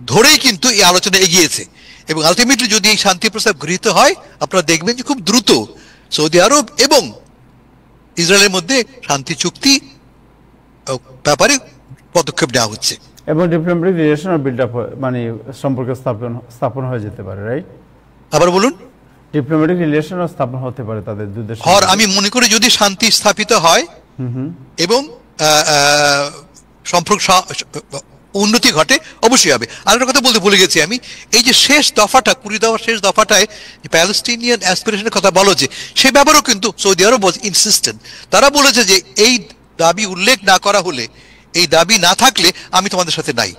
ধরেই কিন্তু এই আলোচনা এগিয়েছে। এবং আলটিমেটলি যদি এই শান্তি প্রস্তাব গৃহীত হয়, আপনারা দেখবেন যে খুব দ্রুত সৌদি আরব এবং ইসরায়েলের মধ্যে শান্তি চুক্তি ব্যাপারে পদক্ষেপ নেওয়া হচ্ছে এবং ডিপ্লোম্যাটিক রিলেশন বিল্ড আপ, মানে সম্পর্ক স্থাপন হয়ে যেতে পারে, রাইট? আবার বলুন। ডিপ্লোম্যাটিক রিলেশন স্থাপন হতে পারে তাদের 2 দেশের। আর আমি মনে করি যদি শান্তি স্থাপিত হয় এবং সম্পর্ক উন্নতি ঘটে, অবশ্যই হবে। আর একটা কথা বলতে ভুলে গেছি আমি, এই যে শেষ দফাটা 20 দফার শেষ দফাটায় যে প্যালেস্টিনিয়ান অ্যাসপিরেশনের কথা বলা হচ্ছে, সে ব্যাপারেও কিন্তু সৌদি আরব ইনসিস্টেন্ট। তারা বলেছে যে এই দাবি উল্লেখ না করা হলে, এই দাবি না থাকলে আমি তোমাদের সাথে নাই।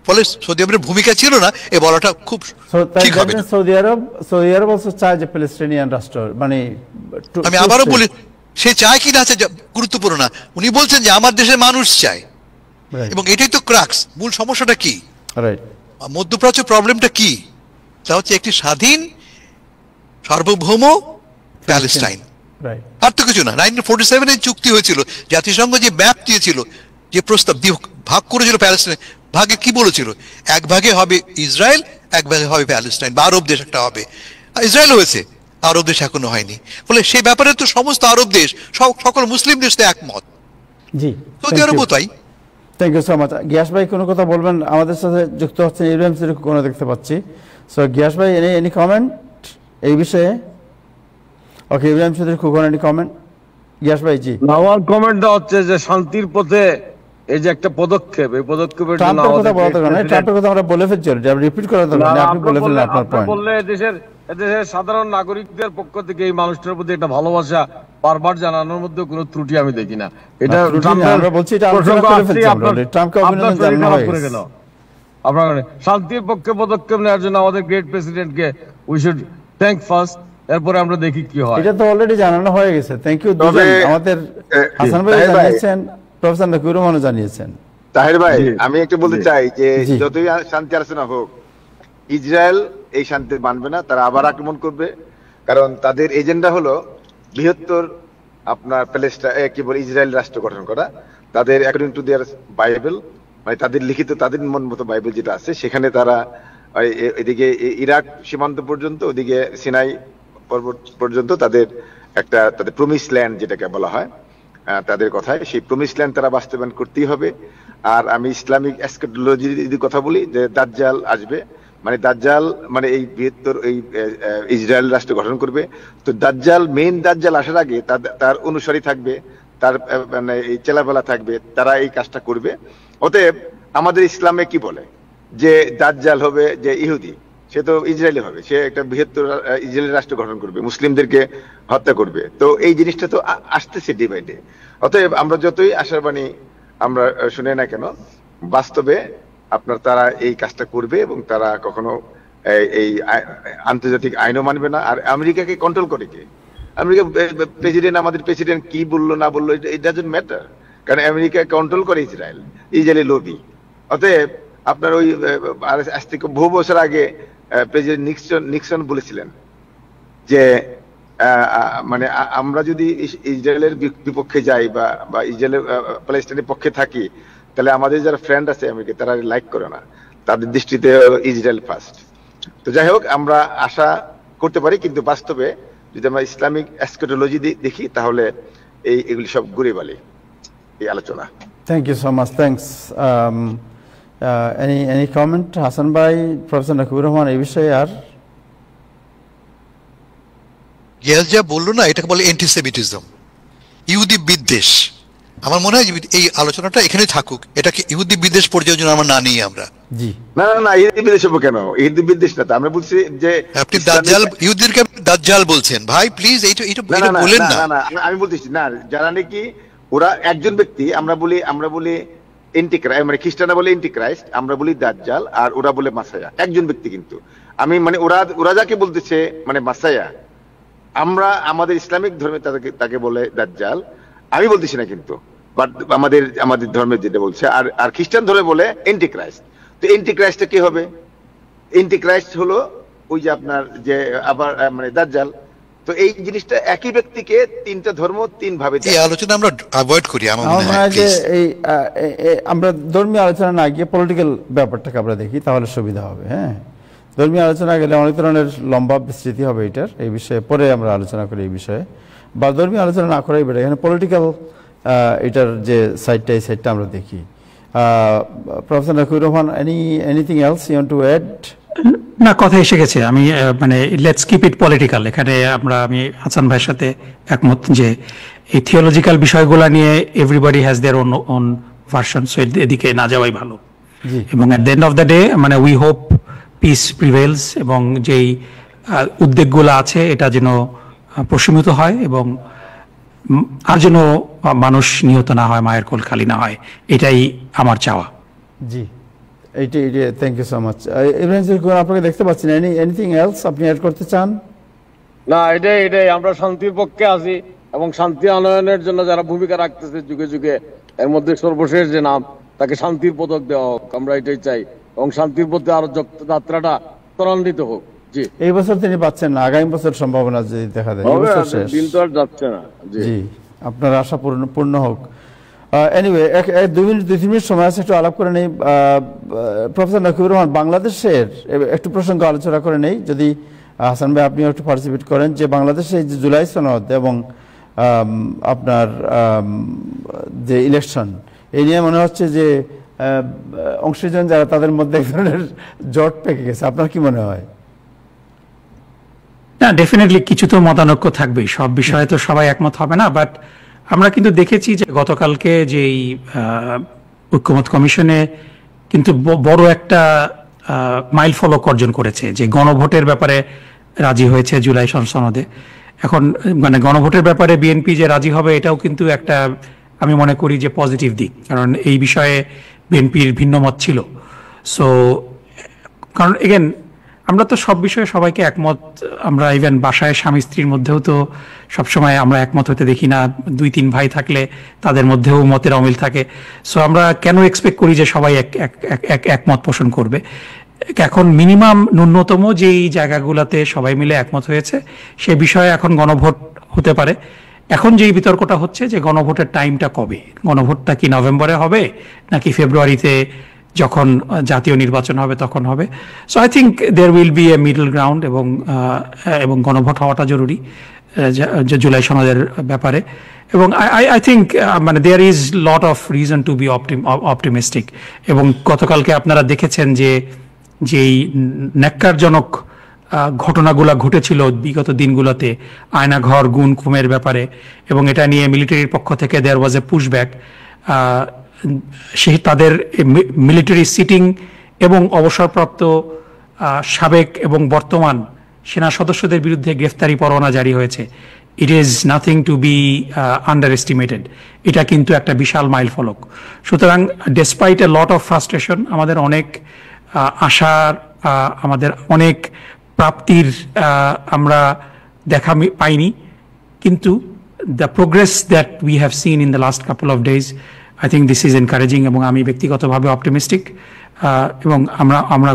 ফলে সৌদি আরবের ভূমিকা ছিল না এ বলাটা খুব ঠিক হবে। সৌদি আরব also চায় যে প্যালেস্টিনিয়ান রাষ্ট্র, মানে আমি আবারও বলি, সে চায় কি না আছে গুরুত্বপূর্ণ না, উনি বলছেন যে আমার দেশের মানুষ চায়। এবং এটাই তো ক্রাক্স, মূল সমস্যাটা কি, মধ্যপ্রাচ্য প্রবলেমটা কি? তা হচ্ছে একটি স্বাধীন সার্বভৌম প্যালেস্টাইন, আর তো কিছু না। 1947 চুক্তি হয়েছিল, জাতিসংঘ যে ম্যাপ দিয়েছিল, যে প্রস্তাব ভাগ করেছিল প্যালেস্টাইন, ভাগে কি বলেছিল? 1 ভাগে হবে ইসরায়েল, 1 ভাগে হবে প্যালেস্টাইন, বা আরব দেশ একটা হবে। ইসরায়েল হয়েছে, আরব দেশ এখনো হয়নি। ফলে সেই ব্যাপারে তো সমস্ত আরব দেশ, সকল মুসলিম দেশ তো একমত। জি, সৌদি আরবও তাই। Thank you so much. Gias ভাই কোনো কথা বলবেন? আমাদের সাথে যুক্ত হচ্ছেন ইব্রাহিম সিদ্দিক কোনো দেখতে পাচ্ছি। সো গিয়াস ভাই, এনি কমেন্ট এই বিষয়ে? ওকে, ইব্রাহিম সিদ্দিক কোনো এনি কমেন্ট? গিয়াস ভাই জি। আমার কমেন্টটা হচ্ছে যে শান্তির পথে এই যে একটা পদক্ষেপ, এই পদক্ষেপের জন্য ট্রাম্পের কথা বলা দরকার নাই, ট্রাম্পের কথা আমরা বলে ফেলছি, রিপিট করা দরকার নেই, আপনি বলে ফেললেন আপনার পয়েন্ট। বললে দেশের সাধারণ নাগরিকদের পক্ষ থেকে এই মানুষটার প্রতি একটা ভালোবাসা বারবার জানানোর মধ্যে কোনো ত্রুটি আমি দেখি না। এটা আমরা বলছি, এটা আলোচনা করে ফেলছি আমরা, ট্রাম্পকে অভিনন্দন জানানো হয়। আপনার শান্তির পক্ষে পদক্ষেপ নেওয়ার জন্য আমাদের গ্রেট প্রেসিডেন্টকে উই শুড থ্যাঙ্ক ফার্স্ট, এরপরে আমরা দেখি কি হয়। এটা তো অলরেডি জানানো হয়ে গেছে। থ্যাংক ইউ দুজন, আমাদের হাসান ভাই জানিয়েছেন, প্রফেসর নকিব রহমানও জানিয়েছেন। তাহের ভাই, আমি একটু বলতে চাই যে যতই শান্তি আলোচনা হোক, ইসরায়েল এই শান্তি মানবে না, তারা আবার আক্রমণ করবে। কারণ তাদের এজেন্ডা হলো বৃহত্তর আপনার প্যালেস্টাইন, কি বলে, ইসরায়েল রাষ্ট্র গঠন করা। তাদের অ্যাকর্ডিং টু দেয়ার বাইবেল, মানে তাদের লিখিত, তাদের মন মতো বাইবেল যেটা আছে, সেখানে তারা এদিকে ইরাক সীমান্ত পর্যন্ত, ওদিকে সিনাই পর্বত পর্যন্ত তাদের প্রমিস ল্যান্ড যেটাকে বলা হয় তাদের কথায়, সেই প্রমিস ল্যান্ড তারা বাস্তবায়ন করতেই হবে। আর আমি ইসলামিক এসকেটোলজি যদি কথা বলি, যে দাজ্জাল আসবে, মানে দাজ্জাল মানে এই বৃহত্তর এই ইসরায়েল রাষ্ট্র গঠন করবে। তো দাজ্জাল, মেইন দাজ্জাল আসার আগে তার অনুসারী থাকবে, তার মানে এই চেলাবেলা থাকবে, তারা এই কাজটা করবে। অতএব আমাদের ইসলামে কি বলে যে দাজ্জাল হবে যে ইহুদি, সে তো ইসরায়েলি হবে, সে একটা বৃহত্তর ইসরায়েলি রাষ্ট্র গঠন করবে, মুসলিমদেরকে হত্যা করবে। তো এই জিনিসটা তো আসতেছে ডে বাই ডে। অতএব আমরা যতই আশার বাণী আমরা শুনে না কেন, বাস্তবে আপনার তারা এই কাজটা করবে এবং তারা কখনো এই আন্তর্জাতিক আইনও মানবে না। আর আমেরিকাকে কন্ট্রোল করে কে? আমেরিকা প্রেসিডেন্ট, আমাদের প্রেসিডেন্ট কি বললো না বললো ইট ডাজন্ট ম্যাটার, কারণ আমেরিকা কন্ট্রোল করে ইসরায়েলি লবি। অতএব আপনার ওই আজ থেকে বহু বছর আগে প্রেসিডেন্ট নিক্সন বলেছিলেন যে মানে আমরা যদি ইসরায়েলের বিপক্ষে যাই বা ইসরায়েলের প্যালেস্টাইনের পক্ষে থাকি, তাহলে আমাদের যারা ফ্রেন্ড আছে আমেরিকা তারা লাইক করে না, তাদের দৃষ্টিতে ইসরায়েল ফার্স্ট। তো যাই হোক, আমরা আশা করতে পারি, কিন্তু বাস্তবে যদি আমরা ইসলামিক এসকেটোলজি দেখি তাহলে এগুলি সব ঘুরে বালি এই আলোচনা। Thank you so much, thanks. Any comment Hasan ভাই, প্রফেসর নাকিবুর রহমান এই বিষয়ে? আর গিয়াস যা বললো না, এটাকে বলে অ্যান্টিসেমিটিজম, ইহুদি বিদ্বেষ। আমার মনে হয় এই আলোচনাটা এখানে থাকুক, এটাকে ইহুদি বিদ্বেষ পর্যায়ে যেন আমরা না নিই আমরা। জি না না না, ইহুদি বিদ্বেষ হবে কেন? ইহুদি বিদ্বেষ না তো, আমরা বলছি যে আপনি দাজ্জাল, ইহুদিদেরকে দাজ্জাল বলছেন। ভাই প্লিজ এইটা বলেন না। না, আমি বলতেছি না, যারা নাকি ওরা একজন ব্যক্তি, আমরা বলি এন্টিক্রাইস্ট, মানে খ্রিস্টানরা বলে এন্টিক্রাইস্ট, আমরা বলি দাজ্জাল, আর ওরা বলে মাসায়া, একজন ব্যক্তি। কিন্তু আমি মানে ওরা যাকে বলতেছে মানে মাসায়া, আমরা আমাদের ইসলামিক ধর্মে তাকে বলে দাজ্জাল, আমি বলতেছি না কিন্তু, বাট আমাদের ধর্মে যেটা বলছে, আর খ্রিস্টান ধর্মে বলে এন্টিক্রাইস্ট। তো এন্টিক্রাইস্টটা কি হবে? এন্টিক্রাইস্ট হলো ওই যে আপনার যে আবার মানে দাজ্জাল। তো এই জিনিসটা একই ব্যক্তিকে তিনটা ধর্ম তিন ভাবে, এই আলোচনা আমরা অ্যাভয়েড করি। আমার মনে হয় যে আমরা ধর্মীয় আলোচনা না গিয়ে পলিটিক্যাল ব্যাপারটাকে আমরা দেখি, তাহলে সুবিধা হবে। হ্যাঁ, ধর্মীয় আলোচনা গেলে অনেক ধরনের লম্বা বিস্তৃতি হবে এটার, এই বিষয়ে পরে আমরা আলোচনা করি এই বিষয়ে, বা ধর্মীয় আলোচনা না করাই বেটার। এখানে পলিটিক্যাল এটার যে সাইডটা, এই সাইডটা আমরা দেখি। Professor Nakibur Rahman, anything else you want to add? না, কথা এসে গেছে। আমি মানে লেটস কিপ ইট পলিটিক্যাল। এখানে আমি হাসান ভাইয়ের সাথে একমত যে এই থিওলজিক্যাল বিষয়গুলো নিয়ে everybody has their own version, so এদিকে না যাওয়াই ভালো। এবং at the end of the day মানে উই হোপ পিস প্রিভেলস, এবং যেই উদ্বেগগুলো আছে এটা যেন প্রশমিত হয়, এবং আর যেন মানুষ নিহত না হয়, মায়ের কোল খালি না হয়, এটাই আমার চাওয়া। জি, এইটাই। Thank you so much. Ibrahim আপনাকে দেখতে পাচ্ছি না, এনিথিং এলস আপনি অ্যাড করতে চান? না, এটাই আমরা শান্তির পক্ষে আছি, এবং শান্তি আনয়নের জন্য যারা ভূমিকা রাখতেছে যুগে যুগে, এর মধ্যে সর্বশেষ যে নাম, তাকে শান্তির পদক দেওয়া হোক, আমরা এটাই চাই, এবং শান্তির পথে আরো যাত্রাটা ত্বরান্বিত হোক। জি, এই বছর তিনি পাচ্ছেন না, আগামী বছর সম্ভাবনা যদি দেখা দেয়, দিন তো আর যাচ্ছে না। জি, আপনার আশা পূর্ণ হোক। এনিওয়ে, 2-3 মিনিট সময় আছে, একটু আলাপ করে নেই। প্রফেসর নাকিবুর রহমান, বাংলাদেশের একটু প্রসঙ্গ আলোচনা করে নেই, যদি হাসান ভাই আপনিও একটু পার্টিসিপেট করেন, যে বাংলাদেশে যে জুলাই সনদ এবং আপনার যে ইলেকশন, এই নিয়ে মনে হচ্ছে যে অংশীজন যারা, তাদের মধ্যে এক ধরনের জট পেকে গেছে। আপনার কি মনে হয়? না, ডেফিনেটলি কিছু তো মতানৈক্য থাকবেই, সব বিষয়ে তো সবাই একমত হবে না। বাট আমরা কিন্তু দেখেছি যে গতকালকে যেই ঐক্যমত কমিশনে কিন্তু বড় একটা মাইল ফলক অর্জন করেছে, যে গণভোটের ব্যাপারে রাজি হয়েছে জুলাই সনদে। এখন মানে গণভোটের ব্যাপারে বিএনপি যে রাজি হবে, এটাও কিন্তু একটা, আমি মনে করি যে পজিটিভ দিক, কারণ এই বিষয়ে বিএনপির ভিন্ন মত ছিল। সো কারণ এগেন আমরা তো সব বিষয়ে সবাইকে একমত, আমরা ইভেন বাসায় স্বামী স্ত্রীর মধ্যেও তো সবসময় আমরা একমত হতে দেখি না। 2-3 ভাই থাকলে তাদের মধ্যেও মতের অমিল থাকে। সো আমরা কেন এক্সপেক্ট করি যে সবাই একমত পোষণ করবে? এখন মিনিমাম ন্যূনতম যেই জায়গাগুলোতে সবাই মিলে একমত হয়েছে, সে বিষয়ে এখন গণভোট হতে পারে। এখন যেই বিতর্কটা হচ্ছে যে গণভোটের টাইমটা কবে, গণভোটটা কি নভেম্বরে হবে নাকি ফেব্রুয়ারিতে যখন জাতীয় নির্বাচন হবে তখন হবে? So I think there will be a middle ground, এবং গণভোট হওয়াটা জরুরি জুলাই সনদের ব্যাপারে। এবং আই থিঙ্ক মানে there is lot of reason to be optimistic. এবং গতকালকে আপনারা দেখেছেন যে যেই ন্যাক্কারজনক ঘটনাগুলো ঘটেছিল বিগত দিনগুলোতে, আয়নাঘর গুম খুনের ব্যাপারে, এবং এটা নিয়ে মিলিটারির পক্ষ থেকে দেয়ার ওয়াজ এ পুশব্যাক। তাদের মিলিটারি সিটিং এবং অবসরপ্রাপ্ত সাবেক এবং বর্তমান সেনা সদস্যদের বিরুদ্ধে গ্রেফতারি পরোয়ানা জারি হয়েছে। It is nothing to B under estimated. এটা কিন্তু একটা বিশাল মাইল ফলক। সুতরাং despite A lot of frustration, আমাদের অনেক আশার, আমাদের অনেক প্রাপ্তির আমরা দেখা পাইনি, কিন্তু the progress that we have seen in the last couple of days, I think this is encouraging. এবং আমি ব্যক্তিগতভাবে অপটিমিস্টিক, এবং আমরা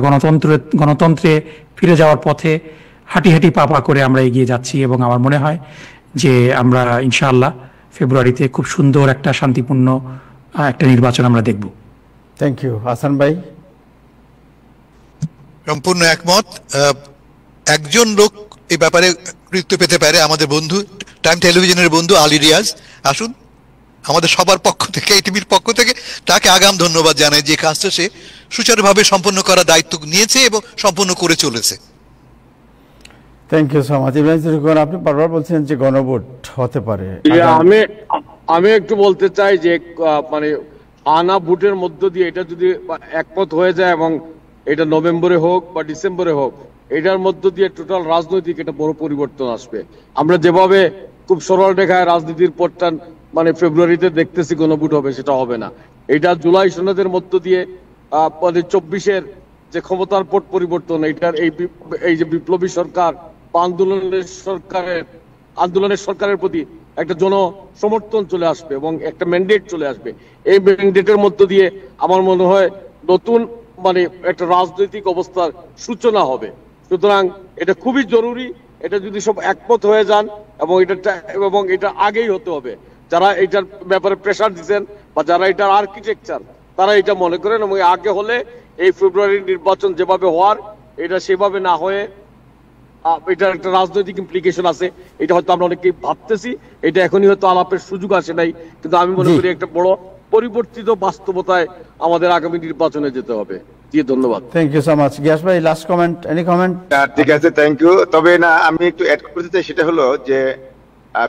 গণতন্ত্রে ফিরে যাওয়ার পথে হাঁটি হাঁটি পা পা করে আমরা এগিয়ে যাচ্ছি। এবং আমার মনে হয় যে আমরা ইনশাআল্লাহ ফেব্রুয়ারিতে খুব সুন্দর একটা শান্তিপূর্ণ একটা নির্বাচন আমরা দেখব। Thank you. হাসান ভাই? সম্পূর্ণ একমত। একজন লোক এই ব্যাপারে কৃতিত্ব পেতে পারে, আমাদের বন্ধু, টাইম টেলিভিশনের বন্ধু আলী রিয়াজ। আসুন, আমাদের সবার পক্ষ থেকে, এই টিভির পক্ষ থেকে তাকে আগাম ধন্যবাদ জানাই যে কাজটা সে সুচারুভাবে সম্পন্ন করার দায়িত্ব নিয়েছে এবং সম্পন্ন করে চলেছে। Thank you so much. Ibrahim, আপনি বারবার বলছেন যে গণভোট হতে পারে। আমি একটু বলতে চাই যে মানে আনা ভোটের মধ্য দিয়ে এটা যদি একমত হয়ে যায়, এবং এটা নভেম্বরে হোক বা ডিসেম্বরে হোক, এটার মধ্য দিয়ে টোটাল রাজনৈতিক একটা বড় পরিবর্তন আসবে। আমরা যেভাবে খুব সরল রেখায় রাজনীতির পথটা মানে ফেব্রুয়ারিতে দেখতেছি গণভোট হবে, সেটা হবে না। এটা জুলাই সনদের মধ্য দিয়ে 24-এর যে ক্ষমতার পট পরিবর্তন, এটার এই যে বিপ্লবী সরকার বা আন্দোলনের সরকারের প্রতি একটা জনসমর্থন চলে আসবে এবং একটা ম্যান্ডেট চলে আসবে। এই ম্যান্ডেটের মধ্য দিয়ে আমার মনে হয় নতুন মানে একটা রাজনৈতিক অবস্থার সূচনা হবে। সুতরাং এটা খুবই জরুরি, এটা যদি সব একমত হয়ে যান, এবং এটা আগেই হতে হবে। যারা এটার ব্যাপারে প্রেসার দিচ্ছেন বা যারা এটার আর্কিটেকচার, তারা এটা মনে করেন, এবং আগে হলে এই ফেব্রুয়ারির নির্বাচন যেভাবে হওয়ার, এটা সেভাবে না হয়ে এটার একটা রাজনৈতিক ইমপ্লিকেশন আছে। এটা হয়তো আমরা অনেকেই ভাবতেছি, এটা এখনই হয়তো আলাপের সুযোগ আসে নাই, কিন্তু আমি মনে করি একটা বড় পরিবর্তিত বাস্তবতায় আমাদের আগামী নির্বাচনে যেতে হবে। জি, ধন্যবাদ। Thank you so much. Gias ভাই, লাস্ট কমেন্ট, এনি কমেন্ট? ঠিক আছে, থ্যাংক ইউ। তবে না, আমি একটু অ্যাড করতে চাই, সেটা হলো যে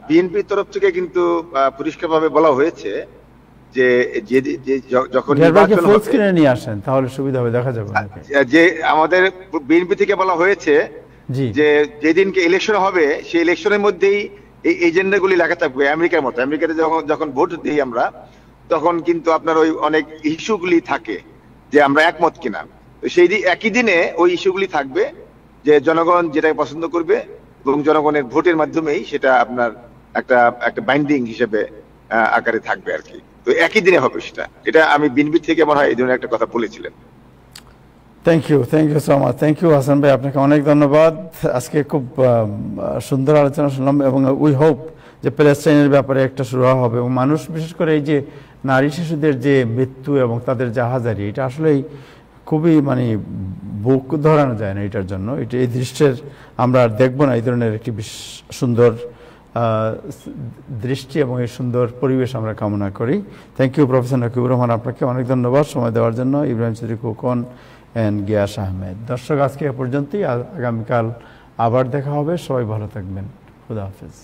বিএনপির তরফ থেকে কিন্তু পরিষ্কারভাবে বলা হয়েছে যে যখন নির্বাচন হবে, ফুল স্ক্রিনে নিয়ে আসেন তাহলে সুবিধা হবে, দেখা যাবে। যে আমাদের বিএনপি থেকে বলা হয়েছে যে যেদিনকে ইলেকশন হবে সেই ইলেকশনের মধ্যেই এই এজেন্ডাগুলি লেখা থাকবে। আমেরিকার মতো, আমেরিকাতে যখন ভোট দিই আমরা, তখন কিন্তু আপনার ওই অনেক ইস্যুগুলি থাকে যে আমরা একমত কিনা। তো সেই একই দিনে ওই ইস্যুগুলি থাকবে যে জনগণ যেটা পছন্দ করবে, এবং জনগণের ভোটের মাধ্যমেই সেটা আপনার একটা বাইন্ডিং হিসেবে আকারে থাকবে আর কি। তো একই দিনে হবে সেটা। এটা আমি বিএনপি থেকে মনে হয় এই ধরনের একটা কথা বলেছিলেন। Thank you so much. Thank you Hasan ভাই, আপনাকে অনেক ধন্যবাদ। আজকে খুব সুন্দর আলোচনা শুনলাম, এবং উই হোপ যে প্যালেস্টাইনের ব্যাপারে একটা শুরু হবে, এবং মানুষ বিশেষ করে এই যে নারী শিশুদের যে মৃত্যু এবং তাদের জাহাজারি, এটা আসলেই খুবই মানে বুক ধরানো যায় না এটার জন্য। এটা এই দৃশ্যের আমরা আর দেখবো না, এই ধরনের একটি সুন্দর দৃষ্টি এবং এই সুন্দর পরিবেশ আমরা কামনা করি। Thank you professor Nakibur Rahman, আপনাকে অনেক ধন্যবাদ সময় দেওয়ার জন্য। ইব্রাহিম চৌধুরী খোকন এন্ড গিয়াস আহমেদ। দর্শক, আজকে এ পর্যন্তই। আগামীকাল আবার দেখা হবে। সবাই ভালো থাকবেন। খুদা হাফেজ।